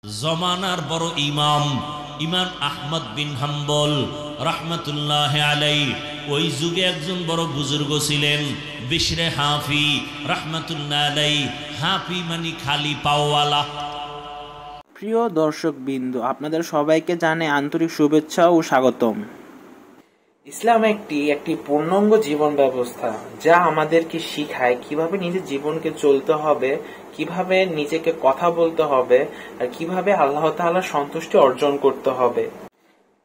জমানার বড় ইমাম ইমাম আহমদ বিন হাম্বল রহমতুল্লাহ আলাইহি ওই যুগে একজন বড় বুজুর্গ ছিলেন বিশরে হাফি রহমতুল্লাহ আলাইহি। হাফি মানে খালি পাওয়ালা। প্রিয় দর্শক বিন্দু, আপনাদের সবাইকে জানাই আন্তরিক শুভেচ্ছা ও স্বাগতম। ইসলাম একটি পূর্ণাঙ্গ জীবন ব্যবস্থা, যা আমাদেরকে শিখায় কিভাবে নিজের জীবনকে চলতে হবে, কিভাবে নিজেকে কথা বলতে হবে, আর কিভাবে আল্লাহ তাআলার সন্তুষ্টি অর্জন করতে হবে।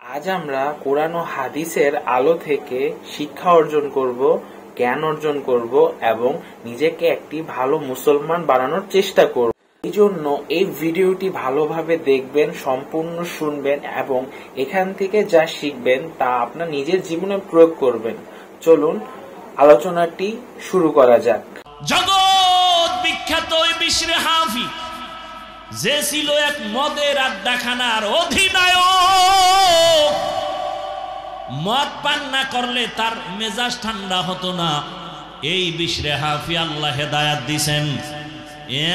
আজ আমরা কোরআন ও হাদিসের আলো থেকে শিক্ষা অর্জন করব, জ্ঞান অর্জন করব এবং নিজেকে একটি ভালো মুসলমান বানানোর চেষ্টা করব। এই জন্য এই ভিডিওটি ভালোভাবে দেখবেন, সম্পূর্ণ শুনবেন এবং এখান থেকে যা শিখবেন তা আপনার নিজের জীবনে প্রয়োগ করবেন। চলুন আলোচনাটি শুরু করা যাক। জগৎ বিখ্যাত ওই বিশরে হাফি, যে ছিল এক মদের আড্ডাখানার অধিনায়ক। মদ পান না করলে তার মেজাজ ঠান্ডা হতো না। এই বিশরে হাফি আল্লাহ হেদায়াত দিছেন।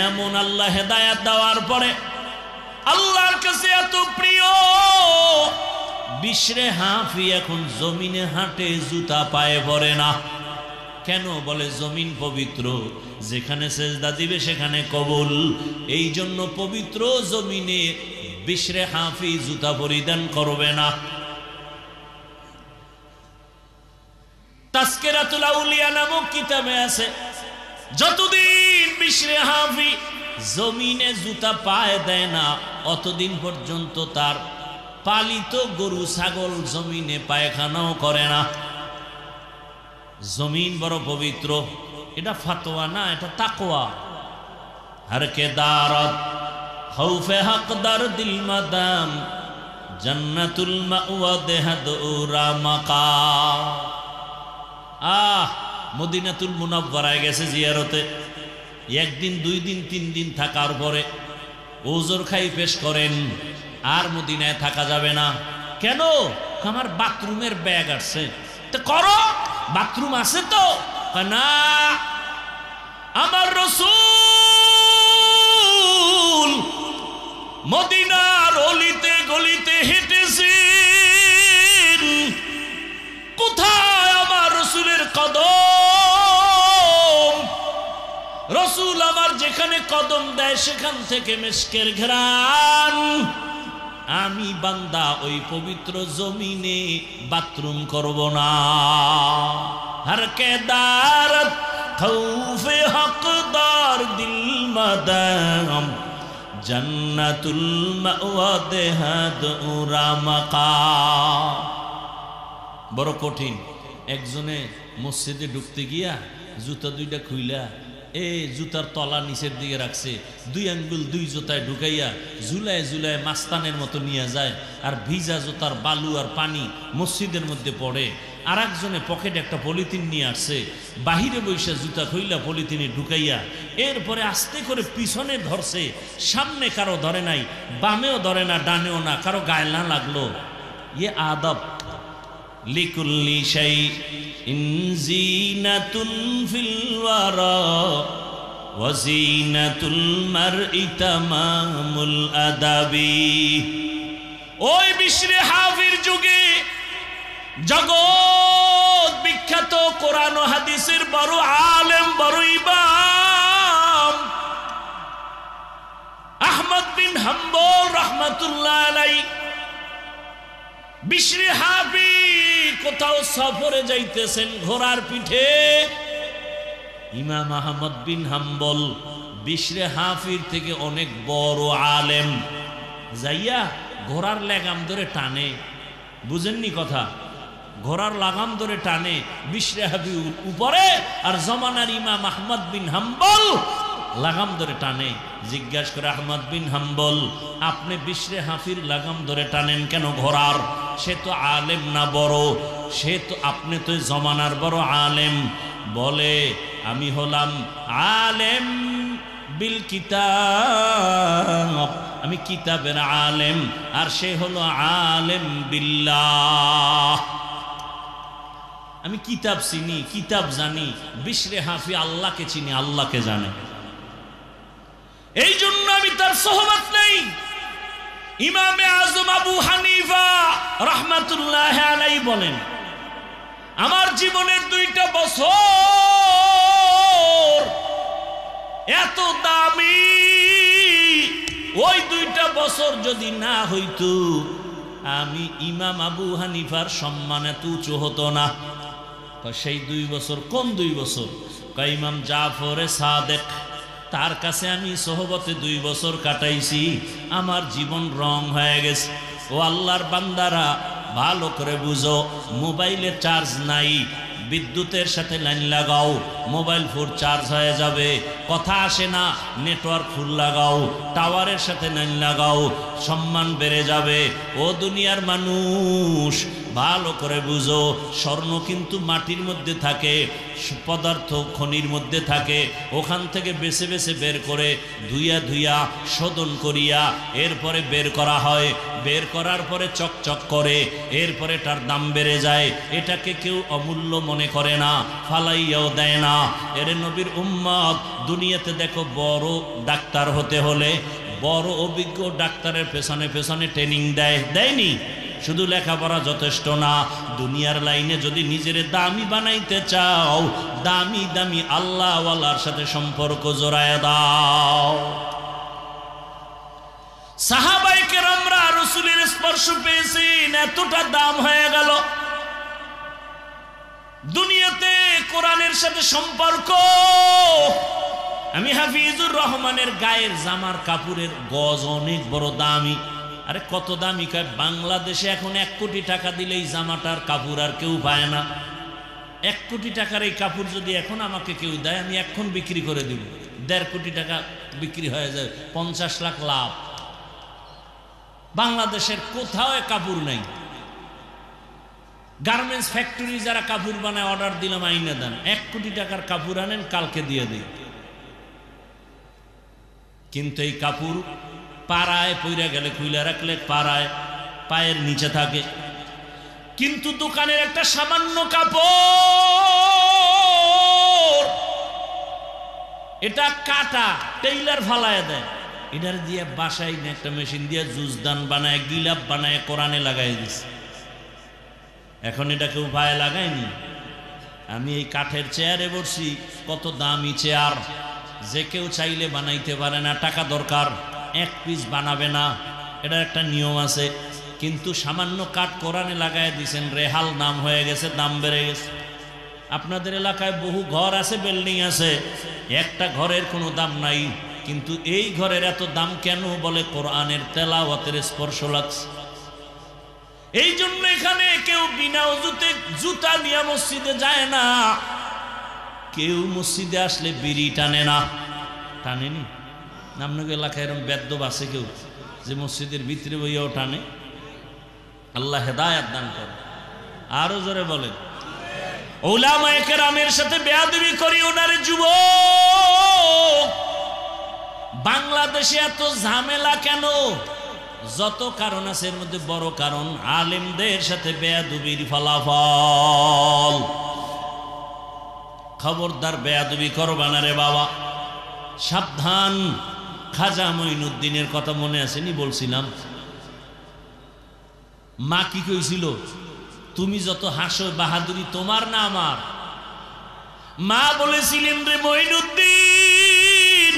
এমন আল্লাহ হেদায়াত দেওয়ার পরে আল্লাহর কাছে এত প্রিয়, বিশরে হাফি এখন জমিনে হাঁটে, জুতা পায়ে পড়ে না। কেন? বলে জমিন পবিত্র, যেখানে সেজদা দিবে সেখানে কবুল। এই জন্য পবিত্র জমিনে বিশরে হাফি জুতা পরিধান করবে না। তাজকিরাতুল আউলিয়া নামক কিতাবে আছে, যতদিন বিশরে হাফি জমিনে জুতা পায়ে দেয় না, অতদিন পর্যন্ত তার পালিত গরু ছাগল জমিনে পায়খানাও করে না। জমিন বড় পবিত্র। এটা ফাতোয়া না, এটা তাকওয়া। হর কে দারত খৌফে হকদার দিল মাদাম জান্নাতুল মাওয়া দেহাদুরা মাকা। মদিনাতুল মুনাওয়ারায় গেছে জিয়ারতে, একদিন দুই দিন তিন দিন থাকার পরে ওজর খাই পেশ করেন, আর মদিনায় থাকা যাবে না। কেন? আমার বাথরুমের ব্যাগ আসছে। তো করো, বাথরুম আছে তো না। আমার রাসূল মদিনার অলিতে গলিতে হেঁটেছেন। কোথায় আমার রাসূলের কদম? রাসূল আমার যেখানে কদম দেয় সেখান থেকে মিশকের ঘ্রাণ। আমি বান্দা ওই পবিত্র জমিনে বাথরুম করব না। হর কে দারত খৌফে হকদার দিল মাদাম জান্নাতুল মাওয়া দেহাদুরা মাকা। বড় কঠিন। একজনে মসজিদে ঢুকতে গিয়া জুতা দুইটা খুইলা জুতার তলা নিচের দিকে রাখছে, দুই আঙ্গুল দুই জুতায় ঢুকাইয়া ঝুলায় ঝুলায় মাস্তানের মতো নিয়ে যায়, আর ভিজা জুতার বালু আর পানি মসজিদের মধ্যে পড়ে। আর একজনে পকেটে একটা পলিথিন নিয়ে আসছে, বাহিরে বৈশা জুতা খুইলা পলিথিনে ঢুকাইয়া এরপরে আস্তে করে পিছনে ধরছে। সামনে কারো ধরে নাই, বামেও ধরে না, ডানেও না, কারো গায়ে না লাগলো। ইয়ে আদব। লিকুল্লি শাইইন জিনাতুন ফিল ওয়ারা ওয়া জিনাতুল মারই তামামুল আদাবি। ওই বিশরে হাফির যুগে জগৎ বিখ্যাত কোরআন ও হাদিসের বড় আলেম, বড় ইমাম আহমদ বিন হাম্বল রহমাতুল্লাহ আলাইহি। বিশরে হাফি কোথাও সফরে যাইতেছেন ঘোড়ার পিঠে। ইমাম আহমদ বিন হাম্বল বিশরে হাফির থেকে অনেক বড় আলেম, যাইয়া ঘোড়ার লাগাম ধরে টানে। বুঝেননি কথা? ঘোড়ার লাগাম ধরে টানে বিশরে হাফি উপরে, আর জমানার ইমাম আহমদ বিন হাম্বল লাগাম ধরে টানে। জিজ্ঞাসা করে আহমদ বিন হাম্বল, আপনি বিশরে হাফির লাগাম ধরে টানেন কেন ঘোড়ার? সে তো আলেম না বড়, সে তো, আপনি তো জমানার বড় আলেম। বলে, আমি হলাম আলেম বিল কিতাব, আমি কিতাবের আলেম, আর সে হলো আলেম বিল্লাহ। আমি কিতাব চিনি, কিতাব জানি। বিশরে হাফি আল্লাহকে চিনি, আল্লাহকে জানে। এই জন্য আমি তার সোহবত নেই। ইমামে আজম আবু হানিফা রাহমাতুল্লাহি আলাইহি বলেন, আমার জীবনের 2টা বছর এত দামি, ওই 2টা বছর যদি না হইতো আমি ইমাম আবু হানিফার সম্মান এত উঁচু হতো না। সেই 2 বছর কোন 2 বছর? ইমাম জাফর সাদেক, তার কাছে আমি সোহবতে 2 বছর কাটাইছি, আমার জীবন রং হয়ে গেছে। ও আল্লাহর বান্দারা, ভালো করে বুঝো, মোবাইলে চার্জ নাই, বিদ্যুতের সাথে লাইন লাগাও, মোবাইল ফোন চার্জ হয়ে যাবে। কথা আসে না, নেটওয়ার্ক ফুল লাগাও, টাওয়ারের সাথে লাইন লাগাও, সম্মান বেড়ে যাবে। ও দুনিয়ার মানুষ, ভালো করে বুঝো, স্বর্ণ কিন্তু মাটির মধ্যে থাকে, পদার্থ খনির মধ্যে থাকে, ওখান থেকে বেছে বেছে বের করে ধুইয়া ধুইয়া শোধন করিয়া এরপরে বের করা হয়। বের করার পরে চকচক করে, এরপরে তার দাম বেড়ে যায়। এটাকে কেউ অমূল্য মনে করে না, ফালাইয়াও দেয় না। এর নবীর উম্মত, দুনিয়াতে দেখো, বড় ডাক্তার হতে হলে বড় অভিজ্ঞ ডাক্তারের পেছনে পেছনে ট্রেনিং দেয়নি? শুধু লেখাপড়া যথেষ্ট না, দুনিয়ার লাইনে যদি নিজের দামি বানাইতে চাও, দামি দামি আল্লাহওয়ালার সাথে সম্পর্ক জোড়ায় দাও। সাহাবায়ে কেরামরা রাসূলের স্পর্শ পেয়েছেন, এতটা দাম হয়ে গেল। দুনিয়াতে কোরআনের সাথে সম্পর্ক। আমি হাফিজুর রহমানের গায়ের জামার কাপড়ের গজ অনেক বড় দামি। আরে কত দামি? কয় বাংলাদেশে এখন 1 কোটি টাকা দিলেই জামাটার কাপড় আর কেউ পায় না। 1 কোটি টাকার এই কাপড় যদি এখন আমাকে কেউ দেয়, আমি এখন বিক্রি করে দিব। 1.5 কোটি টাকা বিক্রি হয়ে যায়, 50 লাখ লাভ। বাংলাদেশের কোথাও কাপড় নাই। গার্মেন্টস ফ্যাক্টরি যারা কাপড় বানায়, অর্ডার দিলাম আইনা দেন, 1 কোটি টাকার কাপড় আনেন, কালকে দিয়ে দিই। কিন্তু এই কাপড় পাড়ায় পইরা গেলে খুইলা রাখলে পাড়ায় পায়ের নিচে থাকে। কিন্তু দোকানের একটা সামান্য কাপড়, এটা কাটা, টেইলার ফালায় দেয়, এটার দিয়ে বাসায় একটা মেশিন দিয়ে জুজদান বানায়, গিলাপ বানায়, কোরআনে লাগাই দিছে। এখন এটা কেউ পায়ে লাগায়নি। আমি এই কাঠের চেয়ারে বসছি, কত দামি চেয়ার, যে কেউ চাইলে বানাইতে পারে না, টাকা দরকার, 1 পিস বানাবে না, এটার একটা নিয়ম আছে। কিন্তু সামান্য কাঠ কোরআনে লাগায় দিয়েছেন, রেহাল নাম হয়ে গেছে, দাম বেড়ে গেছে। আপনাদের এলাকায় বহু ঘর আছে, বিল্ডিং আছে, একটা ঘরের কোনো দাম নাই, কিন্তু এই ঘরের এত দাম কেন? বলে কোরআনের তেলাওয়াতের স্পর্শ লাগছে। এই জন্য এখানে কেউ বিনা ওযুতে জুতা নিয়ে মসজিদে যায় না, কেউ মসজিদে আসলে বিড়ি টানে না। টানেনি? আপনাকে এলাকায় এরকম বেদ্যব আছে কেউ যে মসজিদের ভিতরে বইয়াও টানে? আল্লাহ হেদায়েত দান করে। আরো জোরে বলেন। উলামায়ে কেরামের সাথে বেয়াদবি করি ওনারে যুবক। বাংলাদেশে এত ঝামেলা কেন? যত কারণ আছে, এর মধ্যে বড় কারণ আলেমদের সাথে বেয়াদবির ফলাফল। খবরদার বেয়াদবি করবা না রে বাবা, সাবধান। খাজা মঈনুদ্দিনের কথা মনে আসেনি? বলছিলাম, মা কি কইছিল? তুমি যত হাসো বাহাদুরি তোমার না আমার। মা বলেছিলেন, রে মঈনুদ্দিন,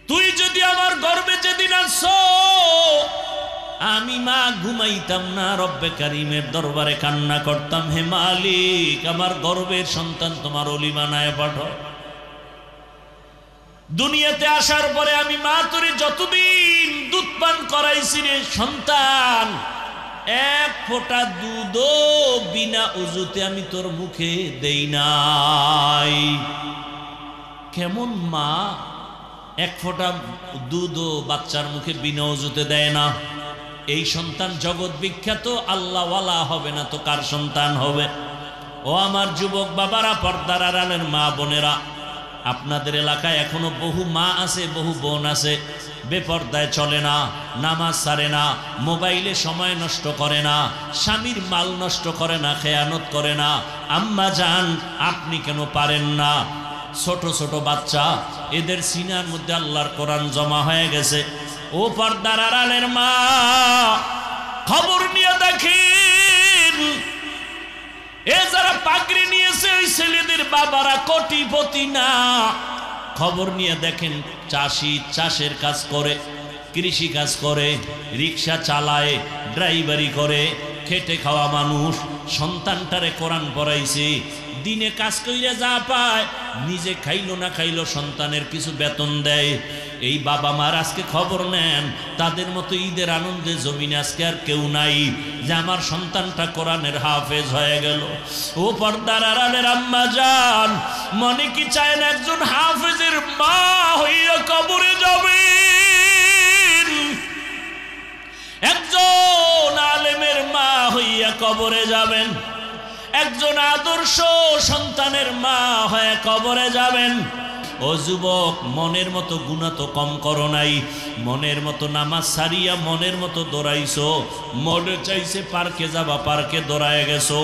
তুই যদি আমার গর্বে যেদিন আসো, আমি মা ঘুমাইতাম না, রব্বে কারিমের দরবারে কান্না করতাম, হে মালিক, আমার গর্বের সন্তান তোমার ওলি বানায় পাঠাও। দুনিয়াতে আসার পরে আমি মা তোরে যতদিন দুধ পান করাইছি রে সন্তান, 1 ফোঁটা দুধও বিনা ওযুতে আমি তোর মুখে দেই নাই। কেমন মা 1 ফোঁটা দুধও বাচ্চার মুখে বিনা ওযুতে দেয় না? এই সন্তান জগৎ বিখ্যাত, আল্লাহওয়ালা হবে না তো কার সন্তান হবে? ও আমার যুবক বাবারা, পর্দার আড়ালের মা বোনেরা, আপনাদের এলাকায় এখনো বহু মা আছে, বহু বোন আছে, বেপর্দায় চলে না, নামাজ ছাড়ে না, মোবাইলে সময় নষ্ট করে না, স্বামীর মাল নষ্ট করে না, খেয়ানত করে না। আম্মা জান, আপনি কেন পারেন না? ছোট ছোট বাচ্চা, এদের সিনার মধ্যে আল্লাহর কোরআন জমা হয়ে গেছে। ও পর্দার আড়ালের মা, খবর নিয়ে দেখেন এ যারা পাগড়ি নিয়েছে ওই ছেলেদের বাবারা কোটিপতি না। খবর নিয়ে দেখেন চাষি চাষের কাজ করে, কৃষি কাজ করে, রিক্সা চালায়, ড্রাইভারি করে, খেটে খাওয়া মানুষ। সন্তানটারে কোরআন পড়াইছে, দিনে কাজ কইরা যা পায় নিজে খাইলো না খাইলো সন্তানের কিছু বেতন দেয়। এই বাবা মার আজকে খবর নেন, তাদের মতো ঈদের আনন্দে জমিনে আজকে আর কেউ নাই যে আমার সন্তানটা কোরআনের হাফেজ হয়ে গেল। ও পর্দার আড়ালের আম্মা জান, মনে কি চায় না একজন হাফেজের মা হইয়া কবরে যাবে, একজন আলেমের মা হইয়া কবরে যাবেন, একজন আদর্শ সন্তানের মা হয়ে কবরে যাবেন। ও যুবক, মনের মতো গুনাহ তো কম করো নাই, মনের মতো নামাজ সারিয়া মনের মতো দৌড়াইছো, মনে চাইছে পার্কে যাবা পার্কে দৌড়ায় গেছো,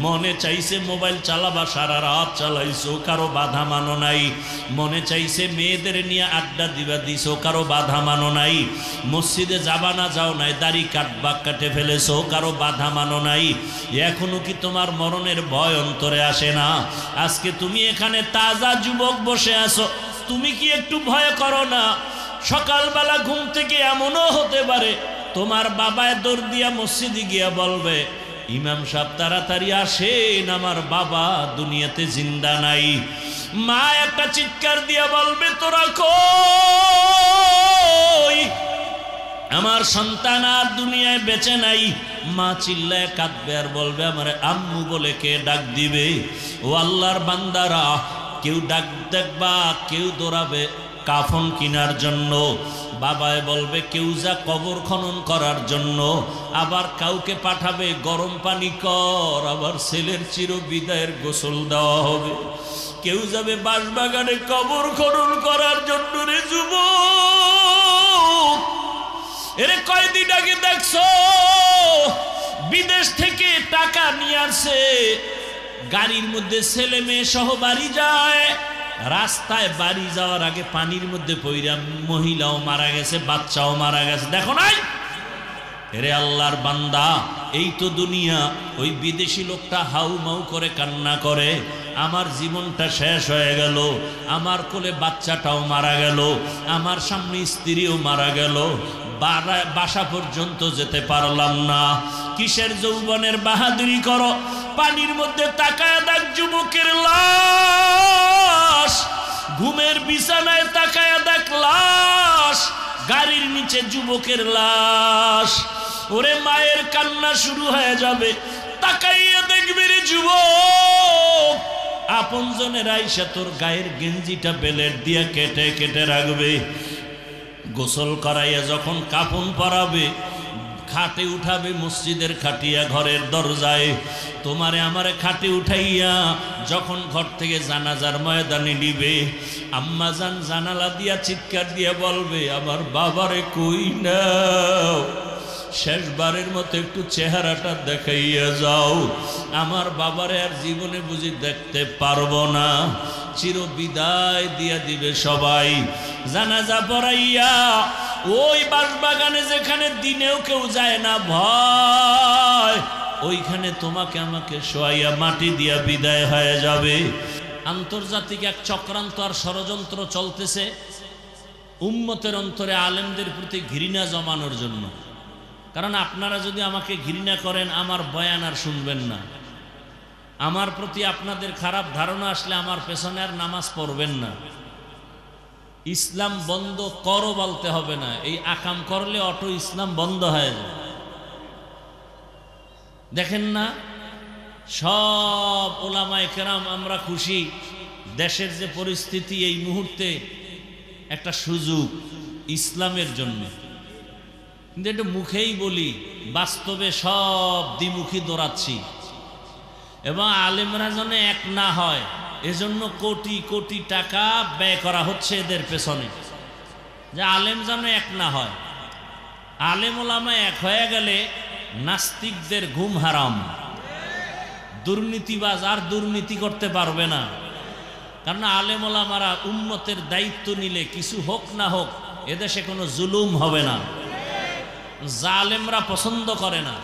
মনে চাইছে মোবাইল চালাবা সারা রাত চালাইছো, কারো বাধা মানো নাই, মনে চাইছে মেয়েদের নিয়ে আড্ডা দিবা দিছো, কারো বাধা মানো নাই, মসজিদে যাবা না যাও নাই, দাড়ি কাটবা কাটে ফেলেছো, কারো বাধা মানো নাই। এখনো কি তোমার মরণের ভয় অন্তরে আসে না? আজকে তুমি এখানে তাজা যুবক বসে আছো, তুমি কি একটু ভয় করো না? সকালবেলা ঘুম থেকে এমনও হতে পারে তোমার বাবায় দৌড় দিয়া মসজিদে গিয়া বলবে, ইমাম সাহেব তাড়াতাড়ি আসেন, আমার বাবা দুনিয়াতে জিন্দা নাই। মা একটা চিৎকার দিয়া বলবে, তোরা কই, আমার সন্তান আর দুনিয়ায় বেঁচে নাই। মা চিল্লায় কাঁদবে আর বলবে, আমার আম্মু বলে কে ডাক দিবে? ও আল্লাহর বান্দারা, কেউ ডাক দেখবা, কেউ দৌড়াবে কাফন কিনার জন্য, বাবায় বলবে কেউ যা কবর খনন করার জন্য, আবার কাউকে পাঠাবে গরম পানি কর, আবার ছেলের চির বিদায়ের গোসল দেওয়া হবে। কেউ যাবে বাঁশবাগানে কবর খনন করার জন্য। রে যুবক, এরে কয়দিন আগে দেখছো বিদেশ থেকে টাকা নিয়ে আসে, গাড়ির মধ্যে ছেলে মেয়ে সহ বাড়ি যায়, রাস্তায় বাড়ি যাওয়ার আগে পানির মধ্যে পইরা মহিলাও মারা গেছে, বাচ্চাও মারা গেছে। দেখো নাই? এরে আল্লাহর বান্দা, এই তো দুনিয়া। ওই বিদেশি লোকটা হাউ মাউ করে কান্না করে, আমার জীবনটা শেষ হয়ে গেল, আমার কোলে বাচ্চাটাও মারা গেল, আমার সামনে স্ত্রীও মারা গেল, বাসা পর্যন্ত যেতে পারলাম না। কিসের যৌবনের বাহাদুরি করো? পানির মধ্যে তাকায় দেখ যুবকের লাশ, ঘুমের বিছানায় তাকায় দেখ লাশ, গাড়ির নিচে যুবকের লাশ। ওরে মায়ের কান্না শুরু হয়ে যাবে, তাকাইয়া দেখবি রে যুবক, আপনজনের আইসা তোর গায়ের গেঞ্জিটা বেলেট দিয়া কেটে কেটে রাখবে, গোসল করাইয়া যখন কাফন পরাবে, খাটে উঠাবে, মসজিদের খাটিয়া ঘরের দরজায় তোমারে আমারে খাটে উঠাইয়া যখন ঘর থেকে জানাজার ময়দানে নিবে, আম্মা জান জানালা দিয়া চিৎকার দিয়া বলবে, আমার বাবারে কই নাও, শেষবারের মতো একটু চেহারাটা দেখাইয়া যাও, আমার বাবারে আর জীবনে বুঝি দেখতে পারবো না। চির বিদায় দিয়া দিবে সবাই। জানাজা পড়াইয়া ওই বাঁশবাগানে যেখানে দিনেও কেউ যায় না ভয়, ওইখানে তোমাকে আমাকে শোয়াইয়া মাটি দিয়া বিদায় হয়ে যাবে। আন্তর্জাতিক এক চক্রান্ত আর ষড়যন্ত্র চলতেছে উম্মতের অন্তরে আলেমদের প্রতি ঘৃণা জমানোর জন্য। কারণ আপনারা যদি আমাকে ঘৃণা করেন, আমার বয়ান আর শুনবেন না, আমার প্রতি আপনাদের খারাপ ধারণা আসলে আমার পেছনে আর নামাজ পড়বেন না। ইসলাম বন্ধ করো বলতে হবে না, এই আকাম করলে অটো ইসলাম বন্ধ হয়ে যায়। দেখেন না, সব ওলামায়ে কেরাম আমরা খুশি, দেশের যে পরিস্থিতি এই মুহূর্তে একটা সুযোগ ইসলামের জন্য, কিন্তু একটু মুখেই বলি, বাস্তবে সব দ্বিমুখী দৌড়াচ্ছি। এবং আলেমরা যেন এক না হয় এজন্য কোটি কোটি টাকা ব্যয় করা হচ্ছে এদের পেছনে, যে আলেম যেন এক না হয়। আলেম ওলামা এক হয়ে গেলে নাস্তিকদের ঘুম হারাম, দুর্নীতিবাজ আর দুর্নীতি করতে পারবে না। কারণ আলেম ওলামারা উম্মতের দায়িত্ব নিলে কিছু হোক না হোক এদেশে কোনো জুলুম হবে না, জালেমরা পছন্দ করে না,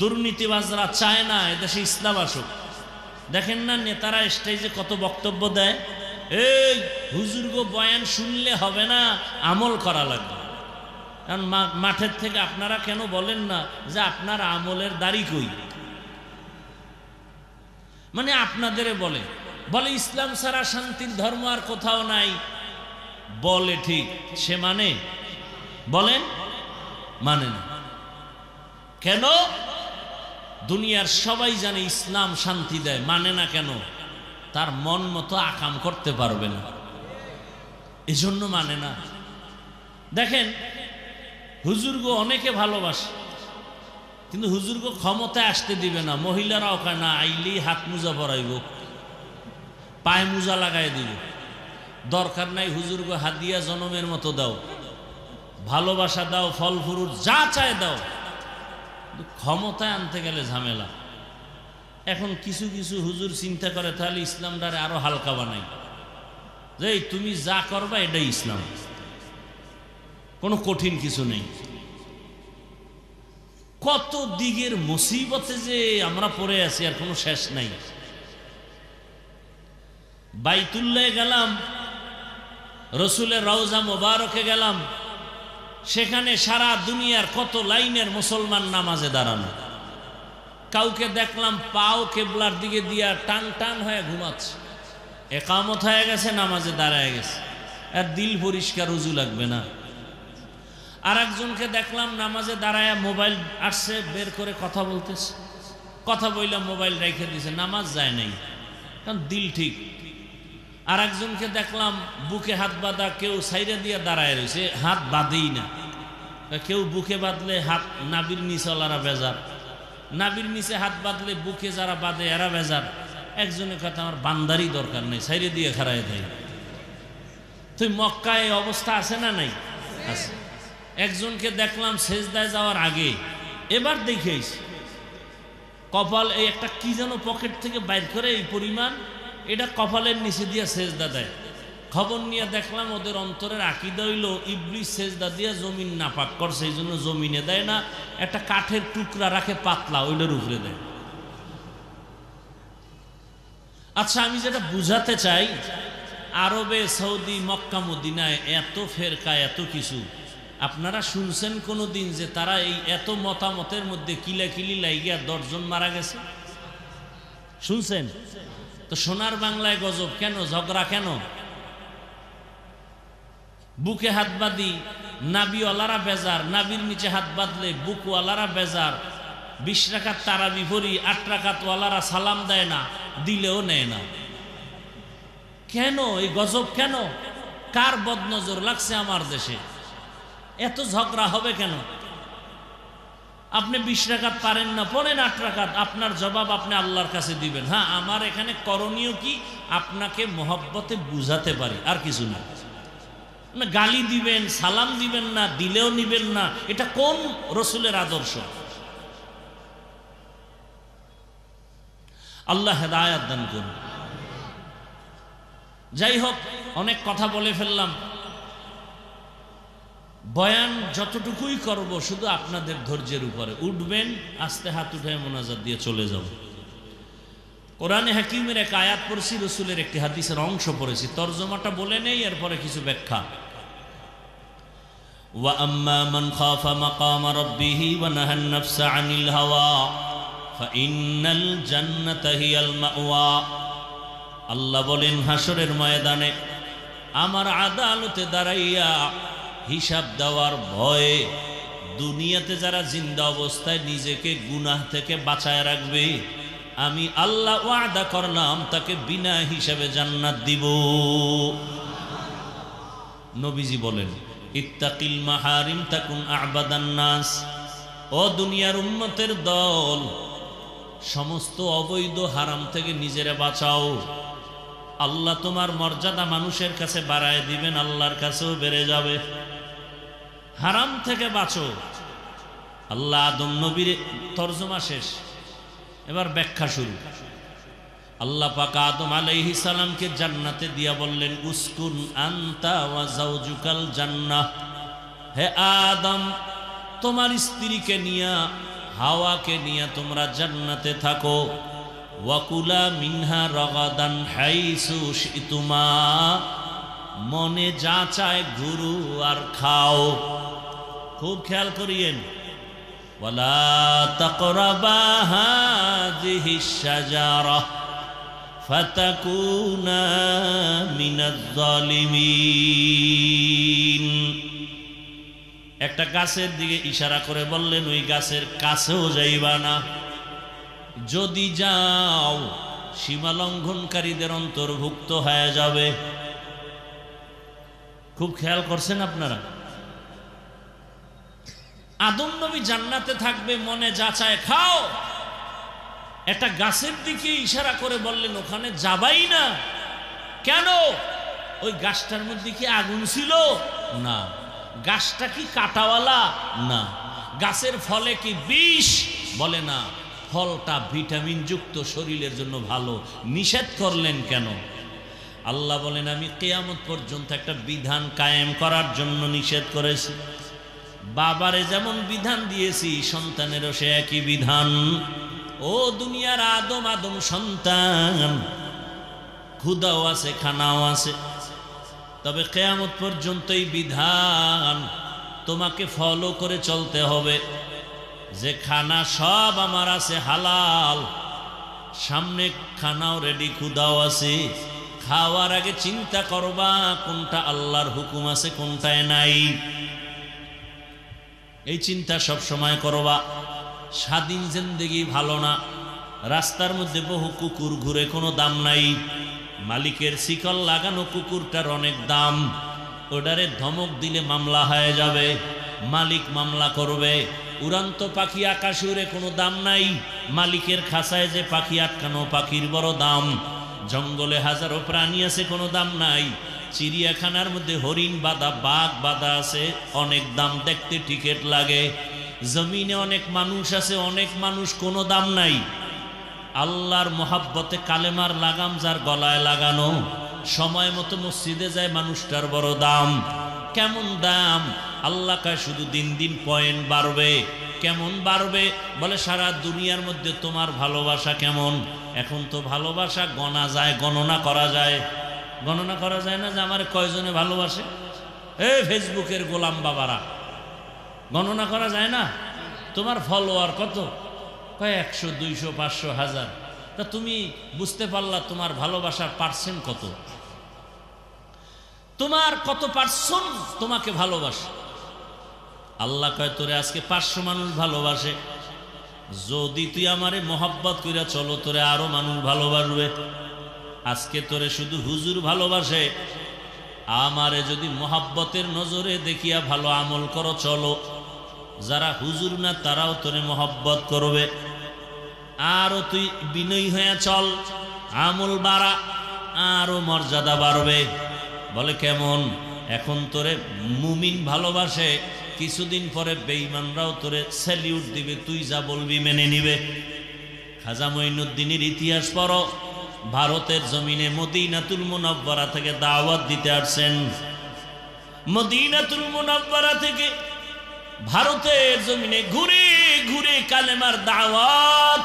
দুর্নীতিবাজরা চায় না এদেশে ইসলাম আসুক। দেখেন না নেতারা স্টেজে কত বক্তব্য দেয়, এই হুজুর গো বয়ান শুনলে হবে না, আমল করা লাগবে। কারণ মাঠের থেকে আপনারা কেন বলেন না যে আপনার আমলের দাড়ি কই? মানে আপনাদের বলে বলে ইসলাম ছাড়া শান্তির ধর্ম আর কোথাও নাই, বলে ঠিক, সে মানে বলেন মানে না কেন? দুনিয়ার সবাই জানে ইসলাম শান্তি দেয়, মানে না কেন? তার মন মতো আকাম করতে পারবে না, এজন্য মানে না। দেখেন হুজুরগো অনেকে ভালোবাসে, কিন্তু হুজুরগো ক্ষমতায় আসতে দিবে না। মহিলারাও কায় না, আইলেই হাত মোজা পরাইব, পায়ে মোজা লাগাই দিব, দরকার নাই হুজুরগো হাদিয়া জনমের মতো দাও, ভালোবাসা দাও, ফল ফুরুট যা চায় দাও, ক্ষমতায় আনতে গেলে ঝামেলা। এখন কিছু কিছু হুজুর চিন্তা করে তাহলে ইসলামটারে আরো হালকা বানাই, যে তুমি যা করবা এটাই ইসলাম, কোনো কঠিন কিছু নেই। কত দিকের মুসিবতে যে আমরা পড়ে আছি আর কোনো শেষ নাই। বাইতুল্লাহ গেলাম, রসুলের রওজা মোবারকে গেলাম, সেখানে সারা দুনিয়ার কত লাইনের মুসলমান নামাজে দাঁড়ানো। কাউকে দেখলাম পাও কেবলার দিকে দিয়া টান টান হয়ে ঘুমাচ্ছে, একামত হয়ে গেছে, নামাজে দাঁড়ায় গেছে, আর দিল পরিষ্কার, উজু লাগবে না। আর একজনকে দেখলাম নামাজে দাঁড়ায় মোবাইল আসছে বের করে কথা বলতেছে, কথা বললাম মোবাইল রেখে দিছে, নামাজ যায় নাই, কারণ দিল ঠিক। আর একজনকে দেখলাম বুকে হাত বাঁধা, কেউ সাইরা দিয়ে দাঁড়ায় রয়েছে, হাত বাঁধেই না। কেউ বুকে বাঁধলে হাত নাবির নিচে ওলারা বেজার, নাবির নিচে হাত বাঁধলে বুকে যারা বাঁধে এরা বেজার। একজনের কথা আমার বান্দারই দরকার নেই, সাইরে দিয়ে খারায় দেয়। তুই মক্কায় এই অবস্থা আছে না নাই? আছে। একজনকে দেখলাম সেজদায় যাওয়ার আগে, এবার দেখিস কপাল এই একটা কি যেন পকেট থেকে বাইর করে এই পরিমাণ, এটা কপালের নিচে দিয়ে সেজদা দেয়। খবর নিয়ে দেখলাম ওদের অন্তরের আকীদা হইল ইবলিস সেজদা দিয়ে জমিন নাপাক করছে, এই জন্য জমিনে দেয় না, একটা কাঠের টুকরা রাখে পাতলা, ওইটার উপরে দেয়। আচ্ছা, আমি যেটা বুঝাতে চাই, আরবে সৌদি মক্কা মদিনায় এত ফেরকা, এত কিছু, আপনারা শুনছেন কোনো দিন যে তারা এই এত মতামতের মধ্যে কিলাকিলি লাইগিয়া 10 জন মারা গেছে? শুনছেন তো? সোনার বাংলায় গজব কেন, ঝগড়া কেন? বুকে হাত বাঁধি, নাবিওয়ালারা বেজার, নাবির নিচে হাত বাঁধলে বুকওয়ালারা বেজার। 20 রাকাত তারাবি পড়ি, 8 রাকাত ওয়ালারা সালাম দেয় না, দিলেও নেয় না। কেন এই গজব? কেন? কার বদনজর লাগছে আমার দেশে? এত ঝগড়া হবে কেন? আপনি 20 রাকাত পারেন না, পড়েন 8 রাকাত, আপনার জবাব আপনি আল্লাহর কাছে দিবেন। হ্যাঁ, আমার এখানে করণীয় কি? আপনাকে মহব্বতে বুঝাতে পারি, আর কিছু না। গালি দিবেন, সালাম দিবেন না, দিলেও নিবেন না, এটা কোন রসুলের আদর্শ? আল্লাহ হেদায়েত দান করুন। যাই হোক, অনেক কথা বলে ফেললাম। বয়ান যতটুকুই করব শুধু আপনাদের ধৈর্যের উপরে। উঠবেন, আস্তে হাত উঠে মোনাজাত দিয়ে চলে যাব। কোরআনে হাকিমের এক আয়াত পড়ছি, রসুলের একটি হাদিসের অংশ পড়েছি, তরজমাটা বলে নেই, এরপরে কিছু ব্যাখ্যা। ওয়া আম্মা মান খাফা মাকাম রাব্বিহি ওয়া নাহান নাফসা আনিল হাওয়া ফাইন্নাল জান্নাতা হিয়াল মাওয়া। আল্লাহ বলেন, হাসরের ময়দানে আমার আদালতে দাঁড়াইয়া হিসাব দেওয়ার ভয়ে দুনিয়াতে যারা জিন্দা অবস্থায় নিজেকে গুনাহ থেকে বাঁচায় রাখবে, আমি আল্লাহ ওয়াদা করলাম তাকে বিনা হিসাবে জান্নাত দিব। নবীজি বলেন, ইত্তাকিল মাহারিম তাকুন আবাদান নাস। ও দুনিয়ার উম্মতের দল, সমস্ত অবৈধ হারাম থেকে নিজেরা বাঁচাও, আল্লাহ তোমার মর্যাদা মানুষের কাছে বাড়ায় দিবেন, আল্লাহর কাছেও বেড়ে যাবে। হারাম থেকে বাঁচো। আল্লাহ আদম নবীর তরজমা শেষ, এবার ব্যাখ্যা শুরু। আল্লাহ পাক আদম আলাইহিস সালামকে জান্নাতে দিয়া বললেন উসকুন আনতা ওয়া যাওজুকাল জান্নাহ, হে আদম তোমার স্ত্রীকে নিয়া হাওয়াকে নিয়া তোমরা জান্নাতে থাকো। ওয়াকুলা মিনহা রাগাদান হাইসু শিতুমা, মনে যা চায় ঘুরু আর খাও। খুব খেয়াল করিয়েন, ওয়ালা তাকরাবা হাযিহিশ শাজারা ফাতাকুনা মিনাজ জালিমিন। একটা গাছের দিকে ইশারা করে বললেন ওই গাছের কাছেও যাইবা না, যদি যাও সীমা লঙ্ঘনকারীদের অন্তর্ভুক্ত হয়ে যাবে। খুব খেয়াল করছেন আপনারা? আদম নবী জান্নাতে থাকবে, মনে যা চায় খাও। একটা গাছের দিকে ইশারা করে বললেন ওখানে যাবাই না। কেন? ওই গাছটার মধ্যে কি আগুন ছিল? না। গাছটা কি কাঁটাওয়ালা? না। গাছের ফলে কি বিষ? বলে না। ফলটা ভিটামিন যুক্ত, শরীরের জন্য ভালো। নিষেধ করলেন কেন? আল্লাহ বলেন আমি কিয়ামত পর্যন্ত একটা বিধান কায়েম করার জন্য নিষেধ করেছি। বাবারে যেমন বিধান দিয়েছি সন্তানেরও সে একই বিধান। ও দুনিয়ার আদম আদম সন্তান, ক্ষুধাও আছে খানাও আছে, তবে কিয়ামত পর্যন্ত এই বিধান তোমাকে ফলো করে চলতে হবে যে খানা সব আমার আছে হালাল, সামনে খানাও রেডি, ক্ষুধাও আছে। খাওয়ার আগে চিন্তা করবা কোনটা আল্লাহর হুকুম আছে কোনটায় নাই, এই চিন্তা সব সময় করবা। স্বাধীন জিন্দেগি ভালো না, রাস্তার মধ্যে বহু কুকুর ঘুরে, কোনো দাম নাই। মালিকের শিকল লাগানো কুকুরটার অনেক দাম, ওটারে ধমক দিলে মামলা হয়ে যাবে, মালিক মামলা করবে। উড়ান্ত পাখি আকাশে উড়ে, কোনো দাম নাই। মালিকের খাঁচায় যে পাখি আটকানো, পাখির বড় দাম। জঙ্গলে হাজারো প্রাণী আছে, কোনো দাম নাই। চিড়িয়াখানার মধ্যে হরিণ বাঁধা, বাঘ বাঁধা আছে, অনেক দাম, দেখতে টিকিট লাগে। জমিনে অনেক মানুষ আছে, অনেক মানুষ, কোনো দাম নাই। আল্লাহর মোহাব্বতে কালেমার লাগাম যার গলায় লাগানো, সময় মতো মসজিদে যায়, মানুষটার বড় দাম। কেমন দাম? আল্লাহ কয় শুধু দিন দিন পয়েন্ট বাড়বে। কেমন বাড়বে? বলে সারা দুনিয়ার মধ্যে তোমার ভালোবাসা কেমন। এখন তো ভালোবাসা গণা যায়, গণনা করা যায়। গণনা করা যায় না যে আমার কয়জনে ভালোবাসে। ফেসবুকের গোলাম বাবারা, গণনা করা যায় না। তোমার ফলোয়ার কত? কয় 100, 200, 500, 1000। তা তুমি বুঝতে পারলা তোমার ভালোবাসার পার্সেন্ট কত? তোমার কত পার্সেন্ট তোমাকে ভালোবাসে? আল্লাহ কয় তোরে আজকে 500 মানুষ ভালোবাসে, যদি তুই আমারে মোহাব্বত কইরা চলো তোরে আরো মানুষ ভালোবাসবে। আজকে তোরে শুধু হুজুর ভালোবাসে, আমারে যদি মোহাব্বতের নজরে দেখিয়া ভালো আমল করো চলো, যারা হুজুর না তারাও তোরে মোহাব্বত করবে। আরো তুই বিনয়ী হয়ে চল, আমল বাড়া, আরো মর্যাদা বাড়বে। বলে কেমন? এখন তোরে মুমিন ভালোবাসে, কিছুদিন পরে বেঈমানরাও তোরে স্যালিউট দিবে, তুই যা বলবি মেনে নিবে। খাজা মঈনুদ্দিনের ইতিহাস পড়ো। ভারতের জমিনে মদিনাতুল মুনাওয়ারা থেকে দাওয়াত দিতে আসছেন। মদিনাতুল মুনাওয়ারা থেকে ভারতের জমিনে ঘুরে ঘুরে কালেমার দাওয়াত।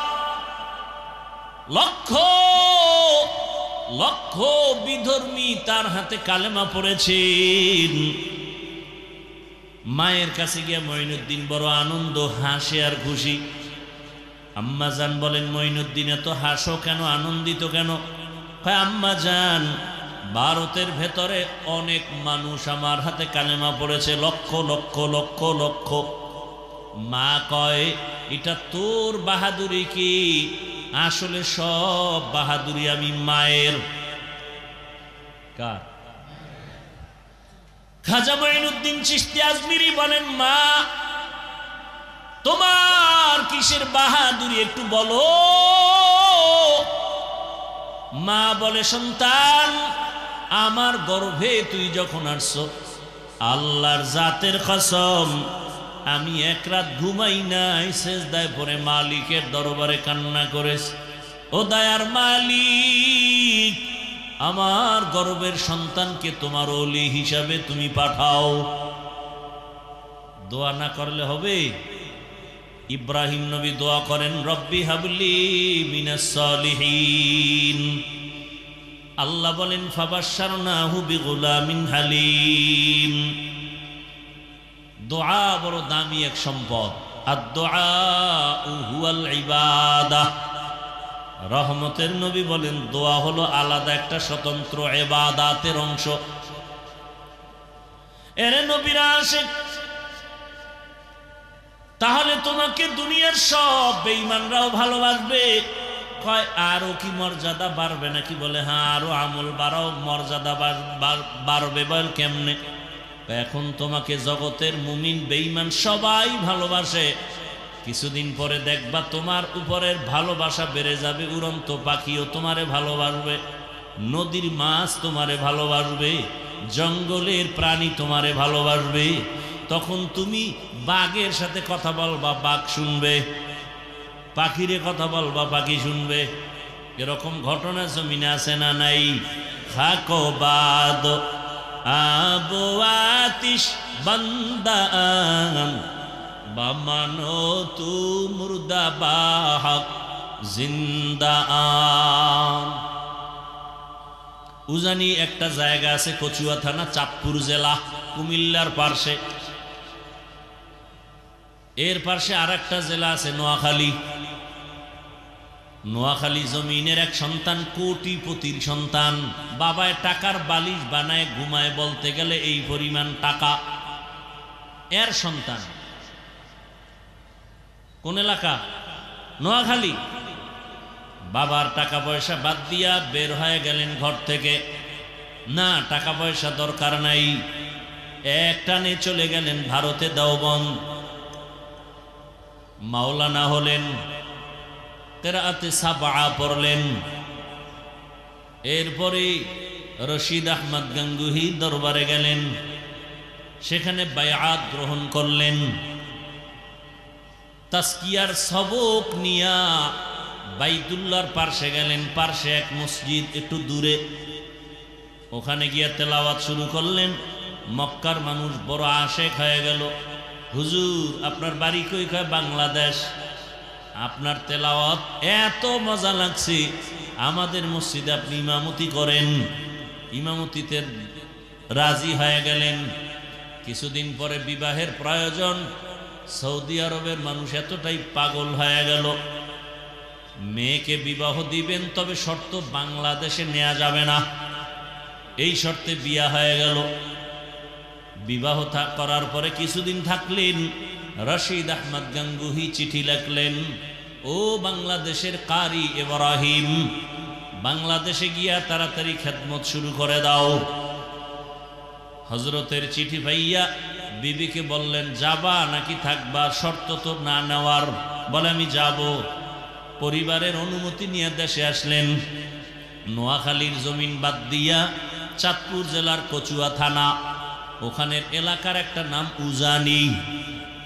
লক্ষ লক্ষ বিধর্মী তার হাতে কালেমা পড়েছেন। মায়ের কাছে গিয়ে মঈনুদ্দিন বড় আনন্দ, হাসে আর খুশি। আম্মা জান বলেন মঈনুদ্দিন এত হাসো কেন, আনন্দিত কেন? কয় আম্মা জান ভারতের ভেতরে অনেক মানুষ আমার হাতে কালেমা পড়েছে, লক্ষ লক্ষ লক্ষ লক্ষ। মা কয় এটা তোর বাহাদুরি কি? আসলে সব বাহাদুরি আমি মায়ের। কার? খাজা মঈনুদ্দিন চিশতি আজমিরি বলেন মা তোমার কিসের বাহাদুরি একটু বলো। মা বলে সন্তান আমার গর্ভে তুই যখন আসছো, আল্লাহর জাতের কসম আমি এক রাত ঘুমাই নাই, সেজদায় পড়ে মালিকের দরবারে কান্না করেছি। ও দয়ার মালিক, আমার গর্বের সন্তানকে তোমার ওলি হিসাবে তুমি পাঠাও। দোয়া না করলে হবে? ইব্রাহিম নবী দোয়া করেন, রব্বি হাবলি মিনাস সালিহিন। আল্লাহ বলেন, ফাবাশশারনাহু বিগুলামিন হালিম। দোয়া বড় দামি এক সম্পদ। আদ-দুআউ হুয়াল ইবাদাহ। রহমতের নবী বলেন, দোয়া হলো আলাদা একটা স্বতন্ত্র ইবাদতের অংশ। এরে নবীরা আশিক, তাহলে তোমাকে দুনিয়ার সব বেঈমানরাও ভালোবাসবে। কয় আরো কি মর্যাদা বাড়বে নাকি? বলে হ্যাঁ, আরো আমল বাড়াও, মর্যাদা বাড়বে। বল কেমনে? এখন তোমাকে জগতের মুমিন বেঈমান সবাই ভালোবাসে, কিছুদিন পরে দেখবা তোমার উপরের ভালোবাসা বেড়ে যাবে। উড়ন্ত পাখিও তোমারে ভালোবাসবে, নদীর মাছ তোমারে ভালোবাসবে, জঙ্গলের প্রাণী তোমারে ভালোবাসবে। তখন তুমি বাঘের সাথে কথা বলবা, বাঘ শুনবে, পাখিরে কথা বলবা, পাখি শুনবে। এরকম ঘটনা জমিনে আছে না নাই? খাকো বাদ আবো আতিশ বান্দান বামানো তু মুর্দা বাহক জিন্দা। উজানি একটা জায়গা আছে, কচুয়া থানা, চাঁদপুর জেলা, কুমিল্লার পার্শ্বে। এর পাশে আর একটা জেলা আছে, নোয়াখালী। নোয়াখালী জমিনের এক সন্তান, কোটিপতির সন্তান। বাবায় টাকার বালিশ বানায় ঘুমায়, বলতে গেলে এই পরিমাণ টাকা। এর সন্তান কোন এলাকা? নোয়াখালী। বাবার টাকা পয়সা বাদ দিয়া বের হয়ে গেলেন ঘর থেকে। না, টাকা পয়সা দরকার নাই, এক টানে চলে গেলেন ভারতে, দেওবন্দ। মাওলানা হলেন, কিরাআতে সাবআ পড়লেন। এরপরে রশিদ আহমদ গাঙ্গুহি দরবারে গেলেন, সেখানে বায়াত গ্রহণ করলেন। তাসকিয়ার সবক নিয়া বাইতুল্লাহর পার্শ্বে গেলেন, পার্শ্বে এক মসজিদ একটু দূরে, ওখানে গিয়া তেলাওয়াত শুরু করলেন। মক্কার মানুষ বড় আশেক হয়ে গেল। হুজুর আপনার বাড়ি কই? কয় বাংলাদেশ। আপনার তেলাওয়াত এত মজা লাগছে, আমাদের মসজিদে আপনি ইমামতি করেন। ইমামতিতে রাজি হয়ে গেলেন। কিছুদিন পরে বিবাহের প্রয়োজন। সৌদি আরবের মানুষ এতটাই পাগল হয়ে গেল, মেয়েকে বিবাহ দিবেন, তবে শর্ত বাংলাদেশে নেওয়া যাবে না। এই শর্তে বিয়া হয়ে গেল। বিবাহ করার পরে কিছুদিন থাকলেন। রশিদ আহমদ গাঙ্গুহি চিঠি লিখলেন, ও বাংলাদেশের কারি ইব্রাহিম, বাংলাদেশে গিয়া তাড়াতাড়ি খেদমত শুরু করে দাও। হজরতের চিঠি পাইয়া বিবিকে বললেন, যাবা নাকি থাকবা? শর্ত তো না নেওয়ার। বলে আমি যাব। পরিবারের অনুমতি নিয়ে দেশে আসলেন। নোয়াখালীর জমিন বাদ দিয়া চাঁদপুর জেলার কচুয়া থানা, ওখানের এলাকার একটা নাম উজানি।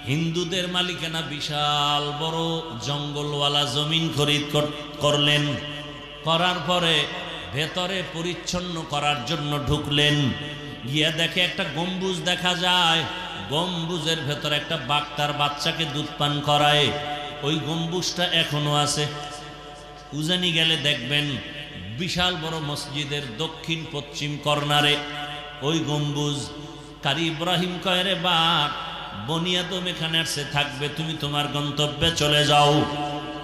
হিন্দুদের মালিকানা, বিশাল বড় জঙ্গলওয়ালা জমিন খরিদ করলেন। করার পরে ভেতরে পরিচ্ছন্ন করার জন্য ঢুকলেন। গিয়া দেখে একটা গম্বুজ দেখা যায়। গম্বুজের ভেতর একটা বাঘ তার বাচ্চাকে দুধ পান করায়। ওই গম্বুজটা এখনো আছে। উজানি গেলে দেখবেন বিশাল বড় মসজিদের দক্ষিণ পশ্চিম কর্নারে ওই গম্বুজ। কারি ইব্রাহিম কয়, রে বাঘ, বনিয়াদম এখানে আসছে, থাকবে, তুমি তোমার গন্তব্যে চলে যাও।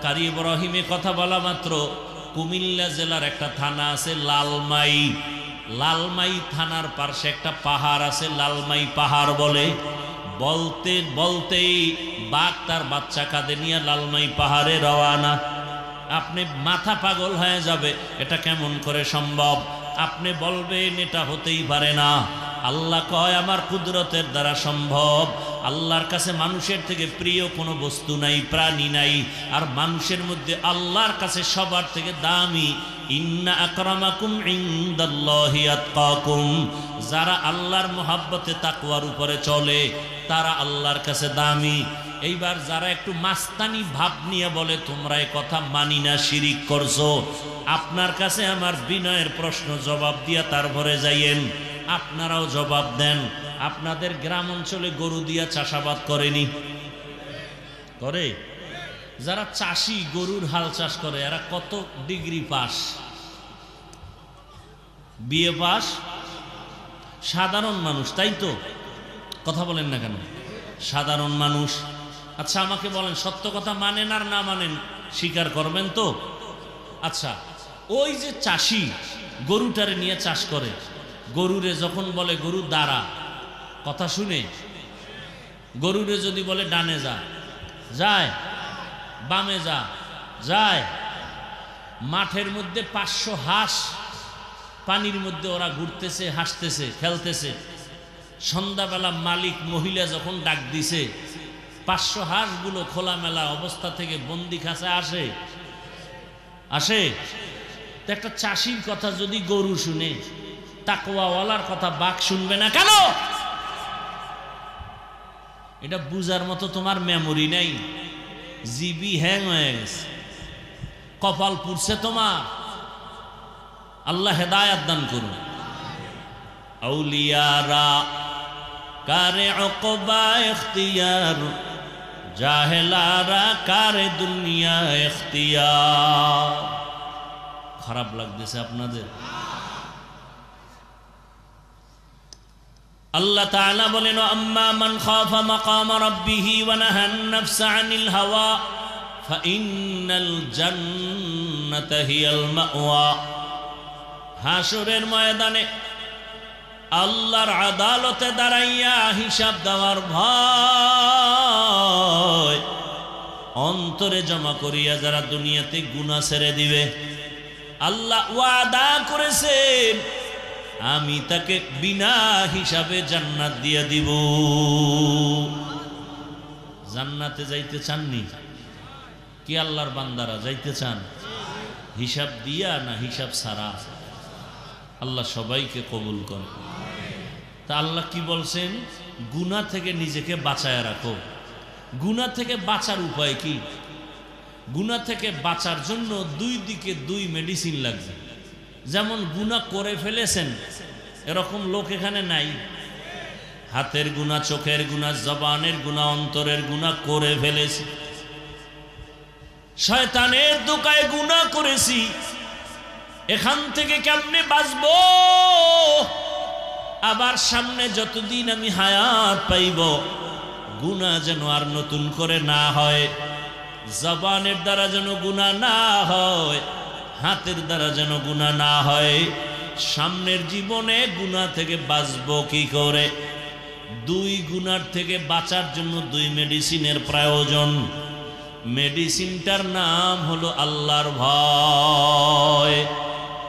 কারি ইব্রাহিমে কথা বলা মাত্র কুমিল্লা জেলার একটা থানা আছে লালমাই। লালমাই থানার পাশে একটা পাহাড় আছে, লালমাই পাহাড় বলে। বলতে বলতেই বাঘ তার বাচ্চা কাঁধে নিয়ে লালমাই পাহাড়ে রওয়ানা। আপনি মাথা পাগল হয়ে যাবে, এটা কেমন করে সম্ভব? আপনি বলবেন এটা হতেই পারে না। আল্লাহ কয় আমার কুদরতের দ্বারা সম্ভব। আল্লাহর কাছে মানুষের থেকে প্রিয় কোনো বস্তু নাই, প্রাণী নাই। আর মানুষের মধ্যে আল্লাহর কাছে সবার থেকে দামি ইন্না আকরামাকুম ইনদাল্লাহি আতকাকুম, যারা আল্লাহর মহব্বতে তাকওয়ার উপরে চলে তারা আল্লাহর কাছে দামি। এইবার যারা একটু মাস্তানি ভাব নিয়ে বলে তোমরা এই কথা মানি না, শিরিক করছো, আপনার কাছে আমার বিনয়ের প্রশ্ন জবাব দিয়া তারপরে যাইয়েন, আপনারাও জবাব দেন। আপনাদের গ্রাম অঞ্চলে গরু দিয়া চাষাবাদ করেনি? করে? যারা চাষি গরুর হাল চাষ করে এরা কত ডিগ্রি পাস, বিএ পাস? সাধারণ মানুষ, তাই তো? কথা বলেন না কেন? সাধারণ মানুষ। আচ্ছা আমাকে বলেন, সত্য কথা মানেন আর না মানেন স্বীকার করবেন তো? আচ্ছা, ওই যে চাষি গরুটারে নিয়ে চাষ করে, গরুরে যখন বলে গরু দাঁড়া, কথা শুনে? গরুরে যদি বলে ডানে যা, যায়? বামে যা, যায়? মাঠের মধ্যে 500 হাঁস পানির মধ্যে ওরা ঘুরতেছে, হাসতেছে, খেলতেছে। সন্ধ্যাবেলা মালিক মহিলা যখন ডাক দিছে, 500 হাঁসগুলো খোলামেলা অবস্থা থেকে বন্দি খাঁচায় আসে? আসে? তো একটা চাষির কথা যদি গরু শুনে, তাকওয়াওয়ালার কথা বাঘ শুনবে না কেন? এটা বুঝার মতো তোমার মেমোরি নাই, জিবি হ্যাং হয়ে গেছে, কপাল পুড়ছে তোমার। আল্লাহ হেদায়াত দান করুন। আউলিয়ারা কারে উকবা ইখতিয়ার, জাহেলারা কারে দুনিয়া ইখতিয়ার। খারাপ লাগতেছে আপনাদের? আল্লাহ তাআলা বলেন আম্মা মান খাফা মাকাম রাব্বিহি ওয়া নাহান নাফসা আনিল হাওয়া ফাইন্নাল জান্নাতা হিয়াল মাওয়া। হাসরের ময়দানে আল্লাহর আদালতে দাঁড়াইয়া হিসাব দেওয়ার ভয় অন্তরে জমা করিয়া যারা দুনিয়াতে গুনাহ ছেড়ে দিবে, আল্লাহ ওয়াদা করেছেন আমি তাকে বিনা হিসাবে জান্নাত দিয়ে দিব। জান্নাতে যাইতে চাননি কি আল্লাহর বান্দারা? যাইতে চান? হিসাব দিয়া না হিসাব ছাড়া? আল্লাহ সবাইকে কবুল করে। তা আল্লাহ কি বলছেন? গুনাহ থেকে নিজেকে বাঁচায় রাখো। গুনাহ থেকে বাঁচার উপায় কি? গুনাহ থেকে বাঁচার জন্য দুই দিকে দুই মেডিসিন লাগবে। যেমন গুনাহ করে ফেলেছেন এরকম লোক এখানে নাই? হাতের গুনাহ, চোখের গুনাহ, জবানের গুনাহ, অন্তরের গুনাহ করে ফেলেছি, শয়তানের দোকায় গুনাহ করেছি, এখান থেকে কেমনে বাঁচবো? আবার সামনে যতদিন আমি হায়াত পাইব গুনাহ যেন আর নতুন করে না হয়, জবানের দ্বারা যেন গুনাহ না হয়, হাতের দ্বারা যেন গুনাহ না হয়। সামনের জীবনে গুনাহ থেকে বাঁচবো কি করে? দুই গুনার থেকে বাঁচার জন্য দুই মেডিসিনের প্রয়োজন। মেডিসিনটার নাম হলো আল্লাহর ভয়।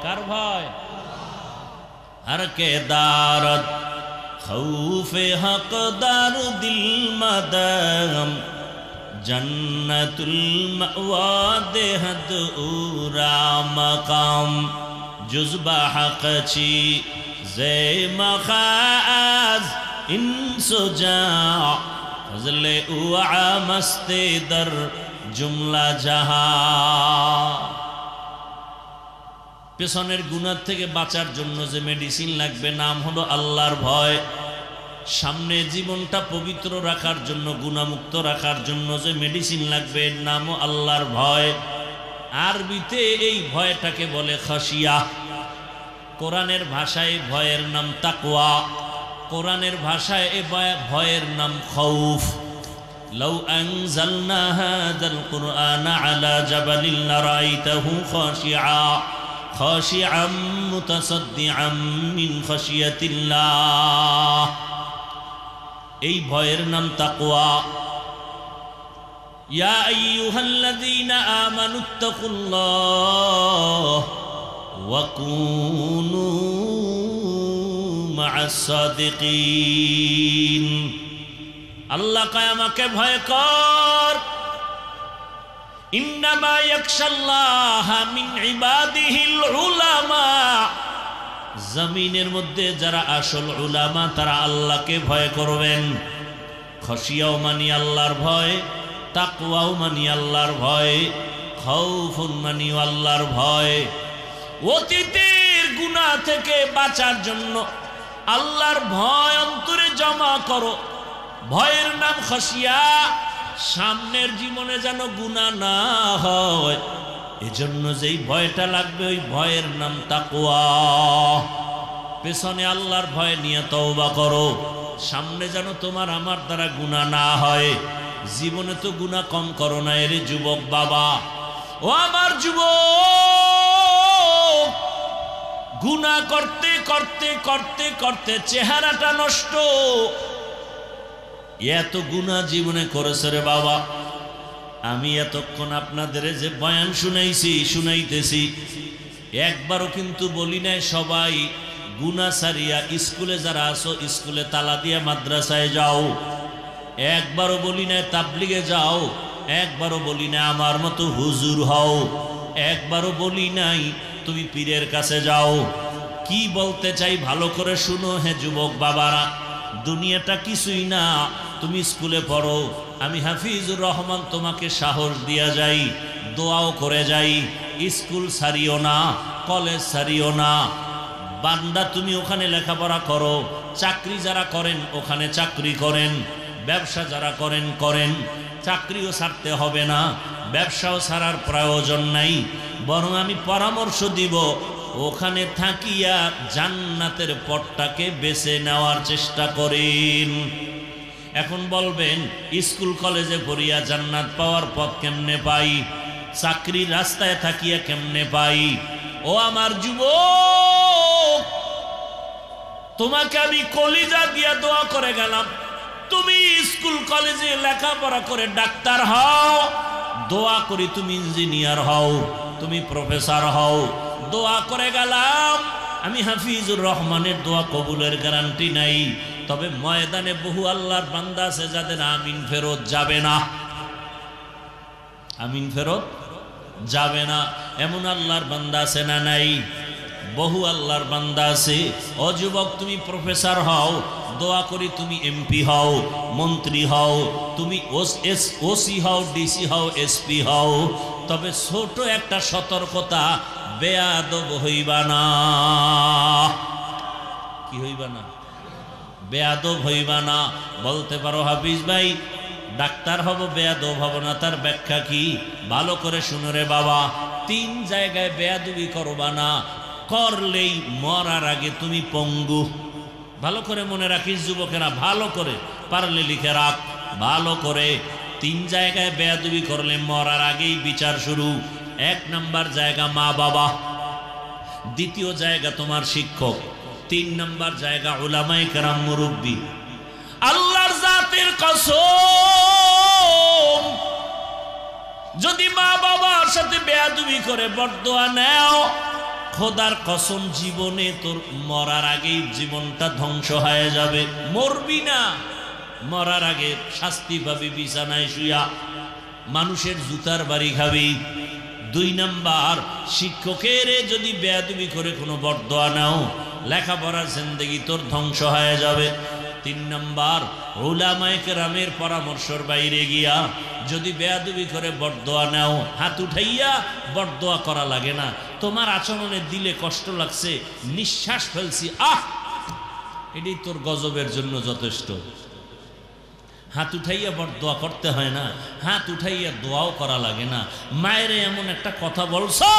কার ভয়? हर के दारत खौफे हकदार दिल मदम जन्नतुल मअवा देहद उरा मकाम जुज़बा हक़ची ज़े मखाज इंसुजा फज़ले उआ मस्ते दर जुमला जहा। পেছনের গুনাহ থেকে বাঁচার জন্য যে মেডিসিন লাগবে নাম হলো আল্লাহর ভয়। সামনে জীবনটা পবিত্র রাখার জন্য, গুনাহমুক্ত রাখার জন্য যে মেডিসিন লাগবে এর নামও আল্লাহর ভয়। আরবিতে এই ভয়টাকে বলে খাশিয়া। কোরআনের ভাষায় ভয়ের নাম তাকওয়া, কোরআনের ভাষায় এই ভয়ের নাম খাউফ। লাউ আনজালনা হাযাল কুরআনা আলা জাবালিন লারাইতাহু খাশিআ خاشعا متصدعا من خشية الله। এই ভয়ের নাম তাকওয়া। ইয়া আইয়ুহাল্লাযীনা আমানুত্তাকুল্লাহ ওয়া কুনু মা'আস মা'আস সাদিকিন। আল্লাহ কয় আমাকে ভয় কর। ইন্নামা ইয়াখশাল্লাহা মিন ইবাদিহিল উলামা। জমিনের মধ্যে যারা আসল উলামা তারা আল্লাহকে ভয় করবেন। খশিয়াও মানি আল্লাহর ভয়, তাকওয়াও মানি আল্লাহর ভয়, খাউফুন মানি আল্লাহর ভয়। অতীতের গুনাহ থেকে বাঁচার জন্য আল্লাহর ভয় অন্তরে জমা করো। ভয়ের নাম খশিয়া। সামনের জীবনে যেন গুনাহ না হয়, এজন্য যেই ভয়টা লাগবে ওই ভয়ের নাম তাকওয়া। পেছনে আল্লাহর ভয় নিয়ে তওবা করো, সামনে যেন তোমার আমার দ্বারা গুনাহ না হয়। জীবনে তো গুনাহ কম করো না এর যুবক বাবা। ও আমার যুবক, গুনাহ করতে করতে করতে করতে চেহারাটা নষ্ট। এত গুনাহ জীবনে করেছে রে বাবা। আমি এতক্ষণ আপনাদের যে বয়ান শুনাইতেছি একবারও কিন্তু বলি নাই সবাই গুনাহ সারিয়া স্কুলে যারা আছো স্কুলে তালা দিয়া মাদ্রাসায় যাও। একবারও বলি নাই তাবলিগে যাও। একবারও বলি নাই আমার মতো হুজুর হও। একবারও বলি নাই তুমি পীরের কাছে যাও। কি বলতে চাই ভালো করে শুনো হে যুবক বাবারা। দুনিয়াটা কিছুই না। তুমি স্কুলে পড়ো, আমি হাফিজুর রহমান তোমাকে সাহস দিয়া যাই, দোয়াও করে যাই। স্কুল ছাড়িও না, কলেজ ছাড়িও না। বান্দা তুমি ওখানে লেখাপড়া করো। চাকরি যারা করেন ওখানে চাকরি করেন। ব্যবসা যারা করেন করেন। চাকরিও ছাড়তে হবে না, ব্যবসাও ছাড়ার প্রয়োজন নাই। বরং আমি পরামর্শ দিব ওখানে থাকিয়া জান্নাতের পথটাকে বেছে নেওয়ার চেষ্টা করেন। এখন বলবেন স্কুল কলেজে পড়িয়া জান্নাত পাওয়ার পথ কেমনে পাই? চাকরির রাস্তায় থাকিয়া কেমনে পাই? ও আমার যুবক, তোমাকে আমি কলিজা দিয়া দোয়া করে গেলাম, তুমি স্কুল কলেজে লেখাপড়া করে ডাক্তার হও। দোয়া করি তুমি ইঞ্জিনিয়ার হও, তুমি প্রফেসর হও। দোয়া করে গেলাম। আমি হাফিজুর রহমানের দোয়া কবুলের গ্যারান্টি নাই, তবে ময়দানে বহু আল্লাহর বান্দা আছে যাদের আমিন ফেরত যাবে না। আমিন ফেরত যাবে না এমন আল্লাহর বান্দা আছে না নাই? বহু আল্লাহর বান্দা আছে। ও যুবক, তুমি প্রফেসর হও, দোয়া করি তুমি এমপি হও, মন্ত্রী হও, তুমি ওসি হও, ডিসি হও, এসপি হও। তবে ছোট একটা সতর্কতা, বেয়াদব হইবা না। কি হইবা না? বেয়াদব হইবা না। বলতে পারো হাফিজ ভাই ডাক্তার হব, বেয়াদব হব না, তার ব্যাখ্যা কি? ভালো করে শুনো রে বাবা। 3 জায়গায় বেয়াদবি করবা না, করলেই মরার আগে তুমি পঙ্গু। ভালো করে মনে রাখিস যুবকেরা, ভালো করে পারলে লিখে রাখ ভালো করে। 3 জায়গায় বেয়াদবি করলে মরার আগেই বিচার শুরু। 1 নাম্বার জায়গা মা বাবা, 2য় জায়গা তোমার শিক্ষক, 3 নাম্বার জায়গা উলামায়ে কেরাম মুরব্বী। আল্লাহর জাতের কসম, যদি মা বাবার সাথে বেয়াদবি করে বরদোয়া নাও, খোদার কসম জীবনে তোর মরার আগেই জীবনটা ধ্বংস হয়ে যাবে। মরবি না, মরার আগে শাস্তি পাবি বিছানায় শুয়া, মানুষের জুতার বাড়ি খাবি। 2 নাম্বার, শিক্ষকের যদি বেয়াদবি করে কোনো বরদোয়া নাও, লেখাপড়ার জিন্দেগি তোর ধ্বংস হয়ে যাবে। 3 নাম্বার, উলামায়ে কেরামের পরামর্শের বাইরে গিয়া যদি বেয়াদবি করে বরদোয়া নাও, হাত উঠাইয়া বরদোয়া করা লাগে না। তোমার আচরণে দিলে কষ্ট লাগছে, নিঃশ্বাস ফেলছি, এটাই তোর গজবের জন্য যথেষ্ট। হাত উঠাইয়া বরদোয়া করতে হয় না, হাত উঠাইয়া দোয়াও করা লাগে না। মায়ের এমন একটা কথা বলছো,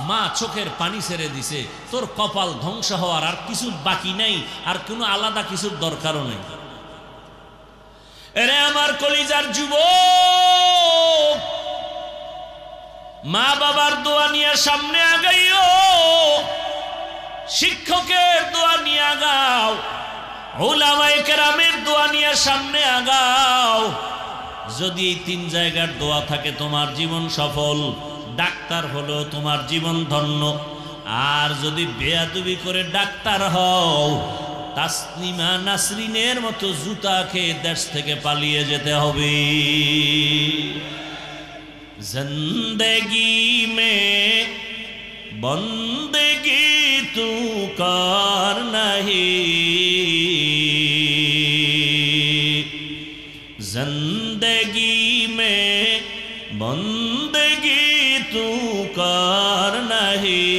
মা চোখের পানি ছেড়ে দিছে, তোর কপাল ধ্বংস হওয়ার আর কিছু বাকি নাই, আর কোনো আলাদা কিছুর দরকারও নেই। এরে আমার কলিজার যুবক, মা বাবার দোয়া নিয়ে সামনে আগাইও, শিক্ষকের দোয়া নিয়ে আগাও, উলামায়ে কেরামের দোয়া নিয়ে সামনে আগাও। যদি এই 3 জায়গার দোয়া থাকে তোমার জীবন সফল, ডাক্তার হলো তোমার জীবন ধন্য। আর যদি বেয়াদবি করে ডাক্তার হও, তাসনিমা নাসরিনের মতো জুতা খেয়ে দেশ থেকে পালিয়ে যেতে হবে। জিন্দেগি মে বন্দেগি তু কর নাহি, जिंदगी में बंदगी तू कर नहीं,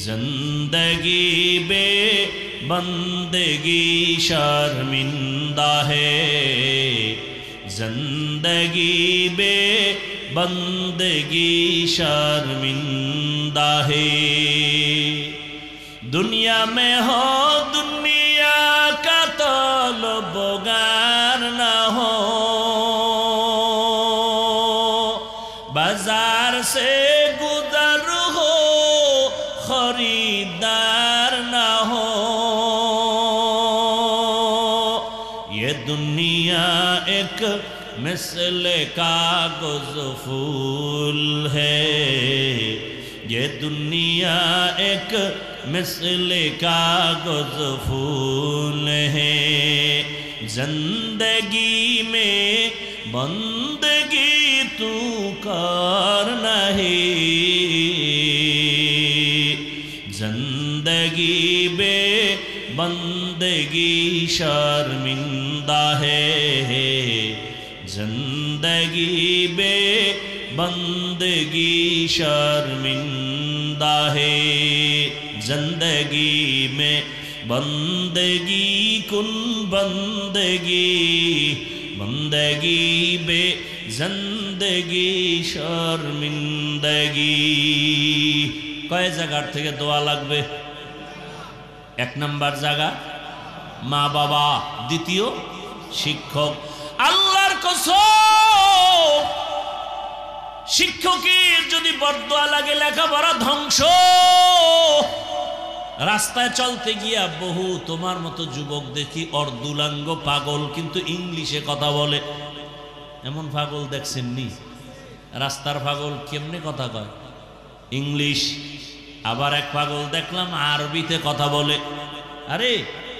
जिंदगी बे बंदगी शर्मिंदा है, जिंदगी बे बंदगी शर्मिंदा है। दुनिया में हो दुनिया का तलबगार न हो, बाजार से गुजर हो खरीदार न हो। ये दुनिया एक मिसल कागज फूल है, ये दुनिया एक मिसल कागज फूल है। जिंदगी में बंदगी तू कर नहीं, जिंदगी बे बंदगी शर्मिंदा है, जिंदगी बे बंदगी शर्मिंदा है। जिंदगी में बंदगी कुन बंदगी, बंदगी बे जिंदगी शर्मिंदगी। কয় জায়গার থেকে দোয়া লাগবে? এক নাম্বার জায়গা মা বাবা, দ্বিতীয় শিক্ষক। আল্লাহর কসম, শিক্ষকের যদি বরদোয়া লাগে লেখাপড়া ধ্বংস। রাস্তায় চলতে গিয়া বহু তোমার মতো যুবক দেখি অর্ধুলাঙ্গ পাগল, কিন্তু ইংলিশে কথা বলে। এমন পাগল দেখছেন নি? রাস্তার পাগল কেমনে কথা কয়? ইংলিশ। আবার এক পাগল দেখলাম আরবিতে কথা বলে। আরে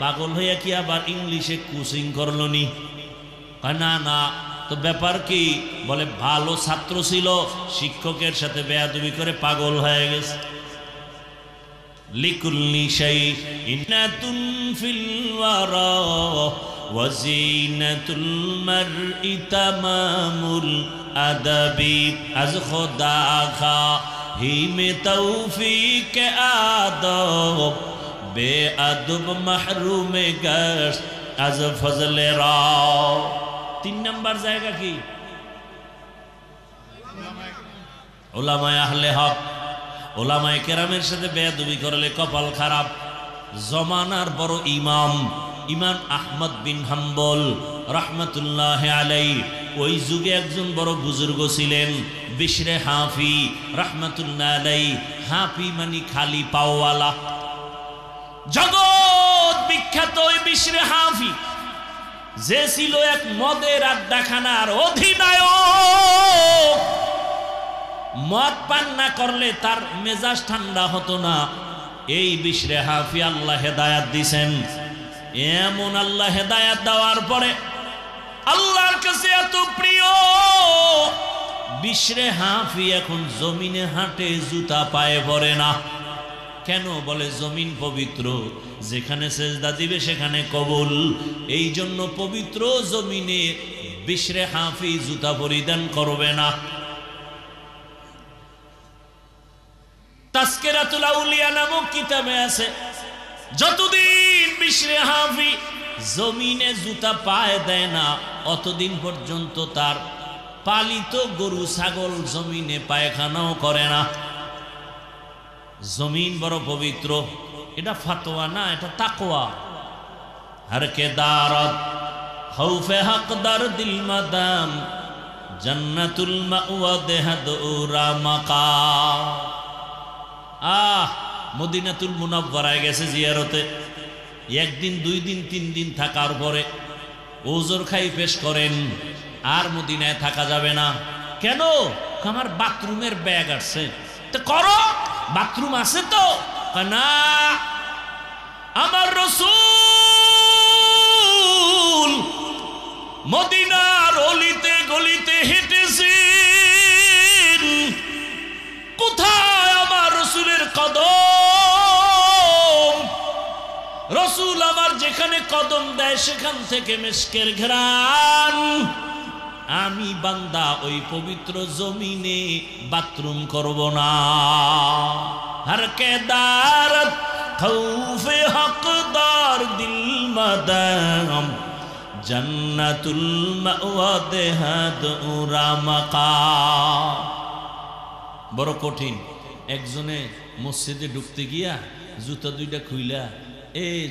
পাগল হইয়া কি আবার ইংলিশে কোচিং করলো নি? না না, তো ব্যাপার কি? বলে ভালো ছাত্র ছিল, শিক্ষকের সাথে বেয়াদবি করে পাগল হয়ে গেছে। লিকুল্লি শাইইনাতুন ফিল ওয়ারা ওয়া যিনাতুল মারই তামামুল আদাবি, আজ খোদা খা হি মে তৌফিক আদব, বেআদব মাহরুমে গশ আজ ফজলে রা। তিন নাম্বার জায়গা কি? ওলামায়ে আহলে হক। ওলামায়ে কেরামের সাথে বেয়াদবি করলে কপাল খারাপ। জমানার বড় ইমাম ইমাম আহমদ বিন হাম্বল রহমতুল্লাহ আলাইহি, ওই যুগে একজন বড় বুজুর্গ ছিলেন বিশরে হাফি রহমতুল্লাহ আলাইহি। হাফি মানে খালি পাওয়ালা। জগৎ বিখ্যাত ওই বিশরে হাফি, যে ছিল এক মদের আড্ডাখানার অধিনায়ক। মদ পান না করলে তার মেজাজ ঠান্ডা হতো না। এই বিশরে হাফি আল্লাহ হেদায়াত দিছেন। এমন আল্লাহ হেদায়াত দেওয়ার পরে আল্লাহর কাছে এত প্রিয়, বিশরে হাফি এখন জমিনে হাঁটে, জুতা পায়ে পড়ে না। কেন? বলে জমিন পবিত্র, যেখানে সেজদা দিবে সেখানে কবুল। এই জন্য পবিত্র জমিনে বিশরে হাফি জুতা পরিধান করবে না। তাসকিরাতুল আউলিয়া নামক কিতাবে আছে, যতদিন বিশরে হাফি জমিনে জুতা পায়ে দেয় না, অতদিন পর্যন্ত তার পালিত গরু ছাগল জমিনে পায়খানাও করে না। জমিন বড় পবিত্র। এটা ফাতোয়া না, এটা তাকওয়া। हर के दारत खौफ हक दर दिल मदाम जन्नतुल मावा देहदुरा मका। মদিনাতুল মুনাওয়ারায় গেছে জিয়ারতে, একদিন দুই দিন তিন দিন থাকার পরে ওজোর খাই পেশ করেন, আর মদিনায় থাকা যাবে না। কেন? আমার বাথরুমের ব্যাগ আসছে। তো করো, বাথরুম আছে তো? না, আমার রাসূল মদিনার অলিতে গলিতে হেঁটেছেন। কোথায় আমার রাসূলের কদম? রাসূল আমার যেখানে কদম দেয় সেখান থেকে মিশকের ঘ্রাণ। আমি বান্দা ওই পবিত্র জমিনে বাথরুম করব না। হর কেদারত খৌফে হকদার দিল মাদাম জান্নাতুল মাওয়া দেহাদ উরামাকা। বড় কঠিন। একজনে মসজিদে ঢুকতে গিয়া জুতা দুইটা খুইলা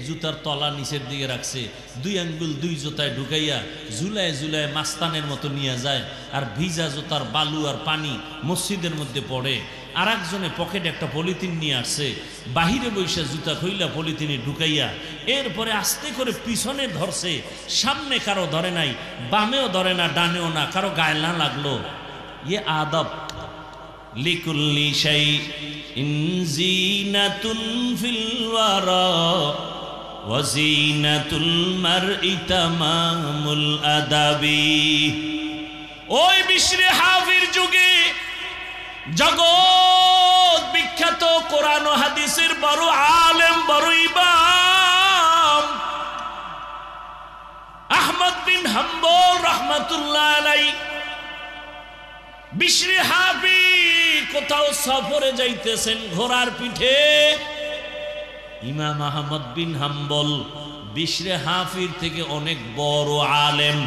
জুতার তলা নিচের দিকে রাখছে, দুই আঙ্গুল দুই জুতায় ঢুকাইয়া ঝুলায় ঝুলায় মাস্তানের মতো নিয়ে যায়, আর ভিজা জুতার বালু আর পানি মসজিদের মধ্যে পড়ে। আর একজনে পকেটে একটা পলিথিন নিয়ে আসছে, বাহিরে বৈশা জুতা খুইলা পলিথিনে ঢুকাইয়া এরপরে আস্তে করে পিছনে ধরছে। সামনে কারো ধরে নাই, বামেও ধরে না, ডানেও না, কারো গায়ে না লাগলো। ইয়ে আদব। লিকুল্লি শাইইন জিনাতুন ফিল ওয়ারা ওয়া জিনাতুল মারই তামামুল আদাবি। ওই বিশরে হাফির যুগে জগৎ বিখ্যাত কোরআন ও হাদিসের বড় আলেম, বড় ইমাম আহমদ বিন হাম্বল রাহমাতুল্লাহ আলাইহি বিশরে হাফি কোথাও সফরে যাইতেছেন ঘোড়ার পিঠে। ইমাম আহমদ বিন হাম্বল বিশরে হাফির থেকে অনেক বড় আলেম,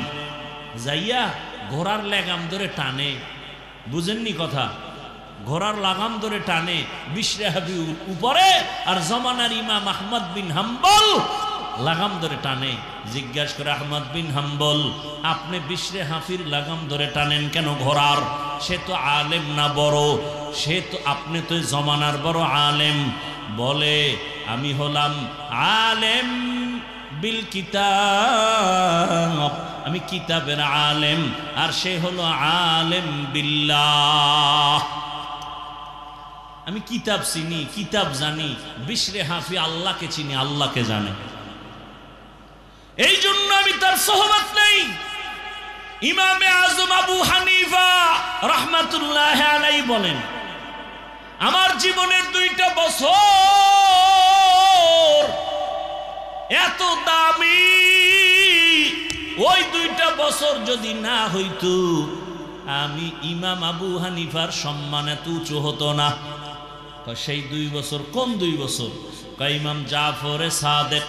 যাইয়া ঘোড়ার লাগাম ধরে টানে। বুঝেননি কথা? ঘোড়ার লাগাম ধরে টানে বিশরে হাফি উপরে, আর জমানার ইমাম আহমদ বিন হাম্বল লাগাম ধরে টানে। জিজ্ঞাসা করে, আহমদ বিন হাম্বল, আপনি বিশরে হাফির লাগাম ধরে টানেন কেন ঘোড়ার? সে তো আলেম না বড়, সে তো, আপনি তো জমানার বড় আলেম। বলে, আমি হলাম আলেম বিল কিতাব, আমি কিতাবের আলেম, আর সে হলো আলেম বিল্লাহ। আমি কিতাব চিনি, কিতাব জানি, বিশরে হাফি আল্লাহকে চিনি, আল্লাহকে জানে। এই জন্য আমি তার সোহবত নেই। ইমামে আজম আবু হানিফা রাহমাতুল্লাহ আলাইহি বলেন, আমার জীবনের 2টা বছর এত দামি, ওই 2টা বছর যদি না হইতো আমি ইমাম আবু হানিফার সম্মান এত উঁচু হতো না। সেই 2 বছর কোন 2 বছর? ইমাম জাফরে সাদেক,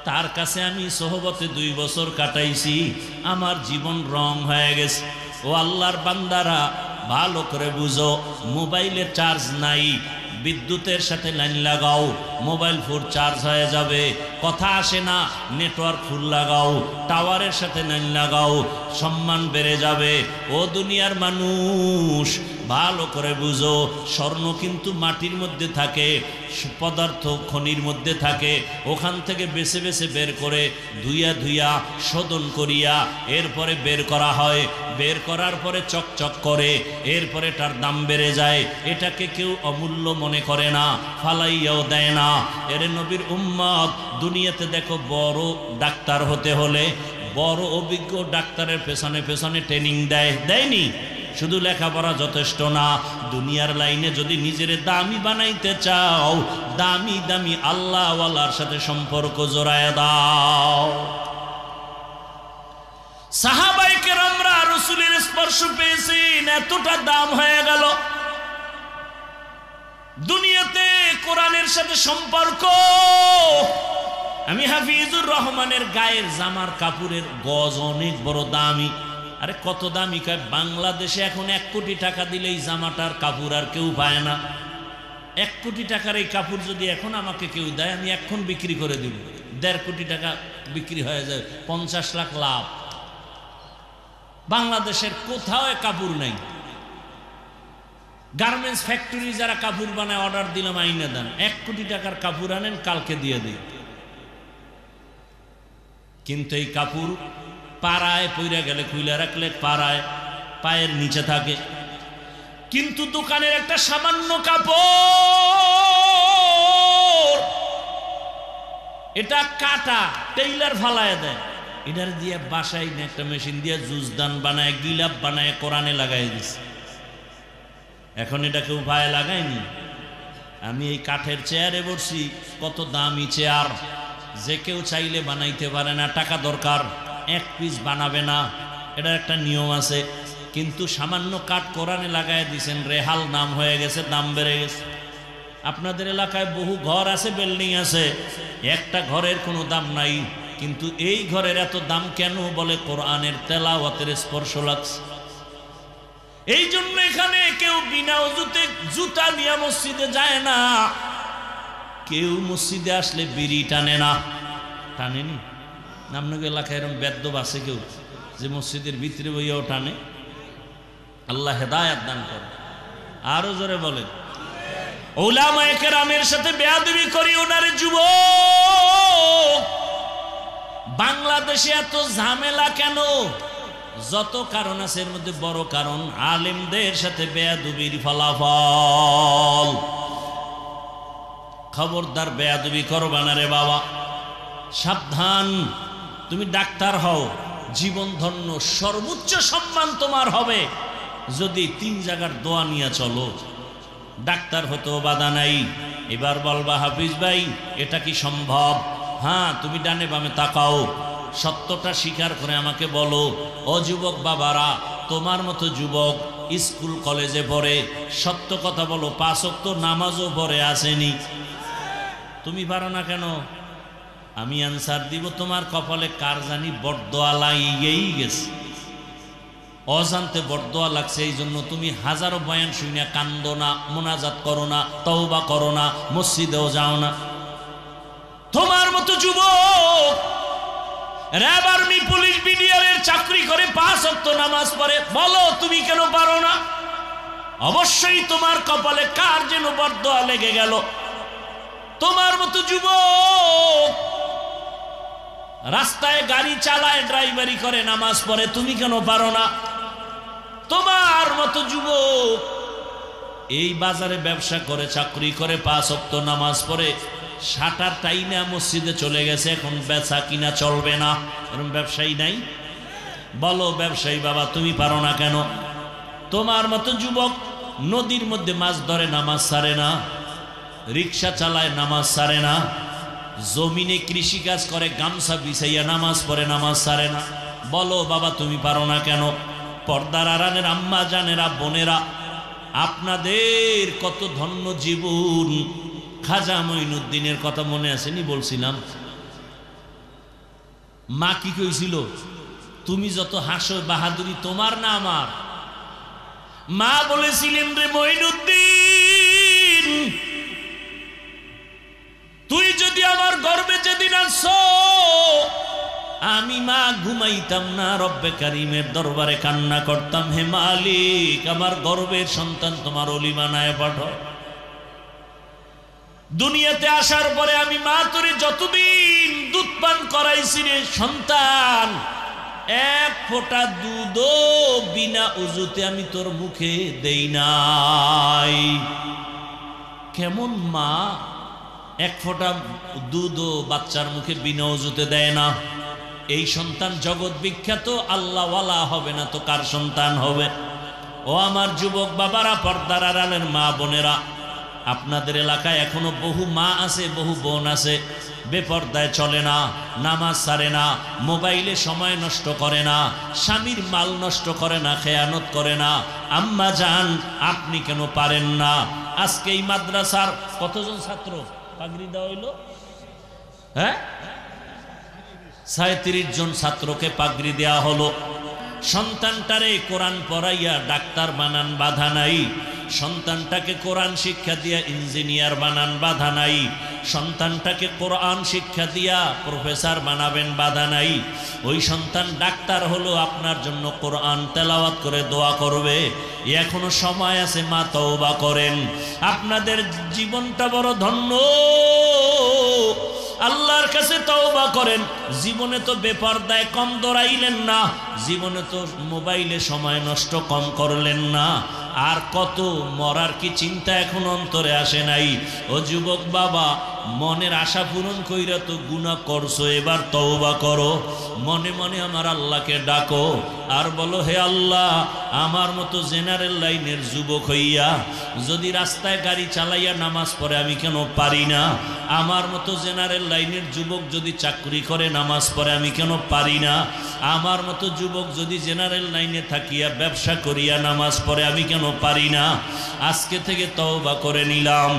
তার কাছে আমি সোহবতে 2 বছর কাটাইছি, আমার জীবন রং হয়ে গেছে। ও আল্লাহর বান্দারা, ভালো করে বুঝো, মোবাইলে চার্জ নাই, বিদ্যুতের সাথে লাইন লাগাও, মোবাইল ফোন চার্জ হয়ে যাবে। কথা আসে না, নেটওয়ার্ক ফুল লাগাও, টাওয়ারের সাথে লাইন লাগাও, সম্মান বেড়ে যাবে। ও দুনিয়ার মানুষ, ভালো করে বুঝো, স্বর্ণ কিন্তু মাটির মধ্যে থাকে, পদার্থ খনির মধ্যে থাকে, ওখান থেকে বেছে বেছে বের করে ধুইয়া ধুইয়া শোধন করিয়া এরপরে বের করা হয়। বের করার পরে চকচক করে, এরপরে তার দাম বেড়ে যায়। এটাকে কেউ অমূল্য মনে করে না, ফালাইয়াও দেয় না। এর নবীর উম্মত, দুনিয়াতে দেখো, বড় ডাক্তার হতে হলে বড় অভিজ্ঞ ডাক্তারের পেছনে পেছনে ট্রেনিং দেয়নি? শুধু লেখাপড়া যথেষ্ট না, দুনিয়ার লাইনে যদি নিজের দামি বানাইতে চাও, দামি দামি আল্লাহওয়ালার সাথে সম্পর্ক জোড়ায় দাও। সাহাবায়ে কেরামরা রাসূলের স্পর্শ পেয়েছেন, এতটা দাম হয়ে গেল। দুনিয়াতে কোরআনের সাথে সম্পর্ক। আমি হাফিজুর রহমানের গায়ের জামার কাপড়ের গজ অনেক বড় দামি। আরে কত দামি? বাংলাদেশে এখন 1 কোটি টাকা দিলেই জামাটার কাপড় আর কেউ পায় না। 1 কোটি টাকার এই কাপড় যদি এখন আমাকে কেউ দেয়, আমি এখন বিক্রি করে দিব। 1.5 কোটি টাকা বিক্রি হয়ে যায়, 50 লাখ লাভ। বাংলাদেশের কোথাও কাপড় নাই। গার্মেন্টস ফ্যাক্টরি যারা কাপড় বানায়, অর্ডার দিলাম আইনা দেন, 1 কোটি টাকার কাপড় আনেন, কালকে দিয়ে দিই। কিন্তু এই কাপড় পাড়ায় পইরা গেলে খুইলা রাখলে পাড়ায় পায়ের নিচে থাকে। কিন্তু দোকানের একটা সামান্য কাপড় এটা কাটা টেইলার ফালায় দেয়, এটার দিয়ে বাসায় একটা মেশিন দিয়ে জুজদান বানায়, গিলাপ বানায়, কোরআনে লাগাই দিছে। এখন এটা কেউ পায়ে লাগায়নি। আমি এই কাঠের চেয়ারে বসছি, কত দামি চেয়ার, যে কেউ চাইলে বানাইতে পারে না, টাকা দরকার, এক পিস বানাবে না, এটার একটা নিয়ম আছে। কিন্তু সামান্য কাঠ কোরআনে লাগাই দিয়েছেন, রেহাল নাম হয়ে গেছে, দাম বেড়ে গেছে। আপনাদের এলাকায় বহু ঘর আছে, বিল্ডিং আছে, একটা ঘরের কোনো দাম নাই, কিন্তু এই ঘরের এত দাম কেন? বলে কোরআনের তেলাওয়াতের স্পর্শ লাগছে। এই জন্য এখানে কেউ বিনা ওযুতে জুতা নিয়ে মসজিদে যায় না, কেউ মসজিদে আসলে বিড়ি টানে না। টানেনি? আপনাদের এলাকায় এরকম বেদ্যব আছে কেউ যে মসজিদের ভিতরে বইয়াও টানে? আল্লাহ হেদায়াত দান করে। আরো জোরে বলেন। উলামায়ে কেরামের সাথে বেয়াদবি করি ওনারে যুবক। বাংলাদেশে এত ঝামেলা কেন? যত কারণ আছে, এর মধ্যে বড় কারণ আলেমদের সাথে বেয়াদবির ফলাফল। খবরদার বেয়াদবি করবা না রে বাবা, সাবধান। তুমি ডাক্তার হও, জীবন ধন্য, সর্বোচ্চ সম্মান তোমার হবে যদি 3 জায়গার দোয়া নিয়ে চলো। ডাক্তার হতেও বাধা নাই। এবার বলবা হাফিজ ভাই এটা কি সম্ভব? হ্যাঁ, তুমি ডানে বামে তাকাও, সত্যটা স্বীকার করে আমাকে বলো। ও যুবক বাবারা, তোমার মতো যুবক স্কুল কলেজে পড়ে, সত্য কথা বলো, 5 ওয়াক্ত নামাজও পড়ে আসেনি। তুমি পারো না কেন? আমি আনসার দিব, তোমার কপালে কার জানি বরদোয়া লাগিয়েই গেছে, অজান্তে বরদোয়া লাগছে। এই জন্য তুমি হাজারো বয়ান শুনে কান্দো না, মোনাজাত করো না, তওবা করো না, মসজিদেও যাও না। তোমার মতো যুবক র্যাব, আর্মি, পুলিশ, বিডিআরের চাকরি করে 5 ওয়াক্ত নামাজ পড়ে, বলো তুমি কেন পারো না? অবশ্যই তোমার কপালে কার যেন বরদোয়া লেগে গেল। তোমার মতো যুবক রাস্তায় গাড়ি চালায়, ড্রাইভারি করে, নামাজ পড়ে, তুমি কেন পারো না? তোমার মতো যুবক এই বাজারে ব্যবসা করে, চাকরি করে, 5 ওয়াক্ত নামাজ পড়ে, শাটার টাইনা মসজিদে চলে গেছে, এখন বেচা কিনা চলবে না, এরকম ব্যবসায়ী নাই? বলো ব্যবসায়ী বাবা তুমি পারো না কেন? তোমার মতো যুবক নদীর মধ্যে মাছ ধরে, নামাজ ছাড়ে না, রিক্সা চালায়, নামাজ ছাড়ে না, জমিনে কৃষিকাজ করে, গামছা বিছাইয়া নামাজ পড়ে, নামাজ ছাড়ে না। বলো বাবা তুমি পারো না কেন? পর্দার আড়ালের আম্মা জানেরা, বোনেরা, আপনাদের কত ধন্য জীবন। খাজা মঈনুদ্দিনের কথা মনে আসেনি? বলছিলাম মা কি কইছিল? তুমি যত হাসো বাহাদুরি তোমার না আমার। মা বলেছিলেন, রে মঈনুদ্দিন, তুই যদি আমার গর্বে যেদিন আসছো, আমি মা ঘুমাইতাম না, রব্বে কারিমের দরবারে কান্না করতাম, হে মালিক আমার গর্বের সন্তান তোমার ওলি বানায় পাঠাও। দুনিয়াতে আসার পরে আমি মা তোরে যতদিন দুধ পান করাইছি রে সন্তান, 1 ফোঁটা দুধও বিনা উজুতে আমি তোর মুখে দেই নাই। কেমন মা 1 ফোঁটা দুধও বাচ্চার মুখে বিনা উজুতে দেয় না? এই সন্তান জগৎ বিখ্যাত, আল্লাহওয়ালা হবে না তো কার সন্তান হবে? ও আমার যুবক বাবারা, পর্দার আড়ালের মা বোনেরা, আপনাদের এলাকায় এখনো বহু মা আছে, বহু বোন আছে, বেপর্দায় চলে না, নামাজ ছাড়ে না, মোবাইলে সময় নষ্ট করে না, স্বামীর মাল নষ্ট করে না, খেয়ানত করে না। আম্মা জান আপনি কেন পারেন না? আজকে এই মাদ্রাসার কতজন ছাত্র পাগড়ি দেওয়া হইল? হ্যাঁ, 37 জন ছাত্রকে পাগড়ি দেওয়া হলো। সন্তানটারে কোরআন পড়াইয়া ডাক্তার বানান, বাধা নাই। সন্তানটাকে কোরআন শিক্ষা দিয়া ইঞ্জিনিয়ার বানান, বাধা নাই। সন্তানটাকে কোরআন শিক্ষা দিয়া প্রফেসর বানাবেন, বাধা নাই। ওই সন্তান ডাক্তার হলো, আপনার জন্য কোরআন তেলাওয়াত করে দোয়া করবে। এখনো সময় আছে, মা তওবা করেন। আপনাদের জীবনটা বড় ধন্য, আল্লাহর কাছে তওবা করেন। জীবনে তো বেপরদায় কম দৌড়াইলেন না, জীবনে তো মোবাইলে সময় নষ্ট কম করলেন না, আর কত মরার কি চিন্তা এখন অন্তরে আসে নাই? ও যুবক বাবা, মনের আশা পূরণ কইরা তো গুনাহ করছো, এবার তওবা করো। মনে মনে আমার আল্লাহকে ডাকো আর বলো, হে আল্লাহ, আমার মতো জেনারেল লাইনের যুবক হইয়া যদি রাস্তায় গাড়ি চালাইয়া নামাজ পড়ে আমি কেন পারি না? আমার মতো জেনারেল লাইনের যুবক যদি চাকরি করে নামাজ পড়ে আমি কেন পারি না? আমার মতো যুবক যদি জেনারেল লাইনে থাকিয়া ব্যবসা করিয়া নামাজ পড়ে আমি কেন পারি না? আজকে থেকে তওবা করে নিলাম।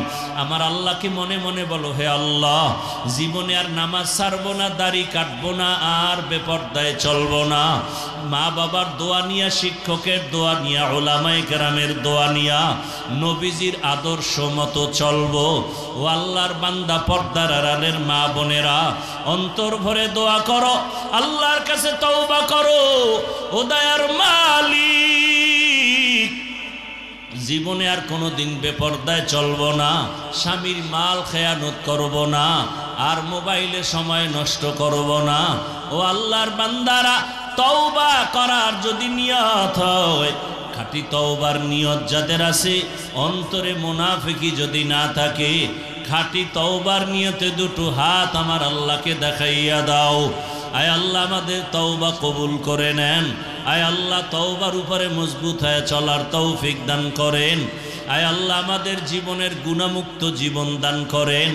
আমার আল্লাহকে মনে মনে বলো, হে আল্লাহ, জীবনে আর নামাজ ছাড়বো না, দাড়ি কাটবো না, আর বেপরদায় চলবো না। মা বাবার দোয়া নিয়া, শিক্ষকের দোয়া নিয়া, ওলামায়ে কেরামের দোয়া নিয়া নবীজির আদর্শ মতো চলবো। ও আল্লাহর বান্দা, পর্দার আড়ালের মা বোনেরা, অন্তর ভরে দোয়া করো, আল্লাহর কাছে তওবা করো। ও দয়ার মালিক, জীবনে আর কোনোদিন বেপরদায় চলবো না, স্বামীর মাল খেয়ানত করব না, আর মোবাইলে সময় নষ্ট করব না। ও আল্লাহর বান্দারা, তওবা করার যদি নিয়ত হয়, খাঁটি তওবার নিয়ত যাদের আছে, অন্তরে মুনাফিকি যদি না থাকে, খাঁটি তওবার নিয়তে দুটো হাত আমার আল্লাহকে দেখাইয়া দাও। আয় আল্লাহ, আমাদের তওবা কবুল করে নেন। আয় আল্লাহ, তওবার উপরে মজবুত হয়ে চলার তৌফিক দান করেন। আয় আল্লাহ, আমাদের জীবনের গুনাহমুক্ত জীবন দান করেন।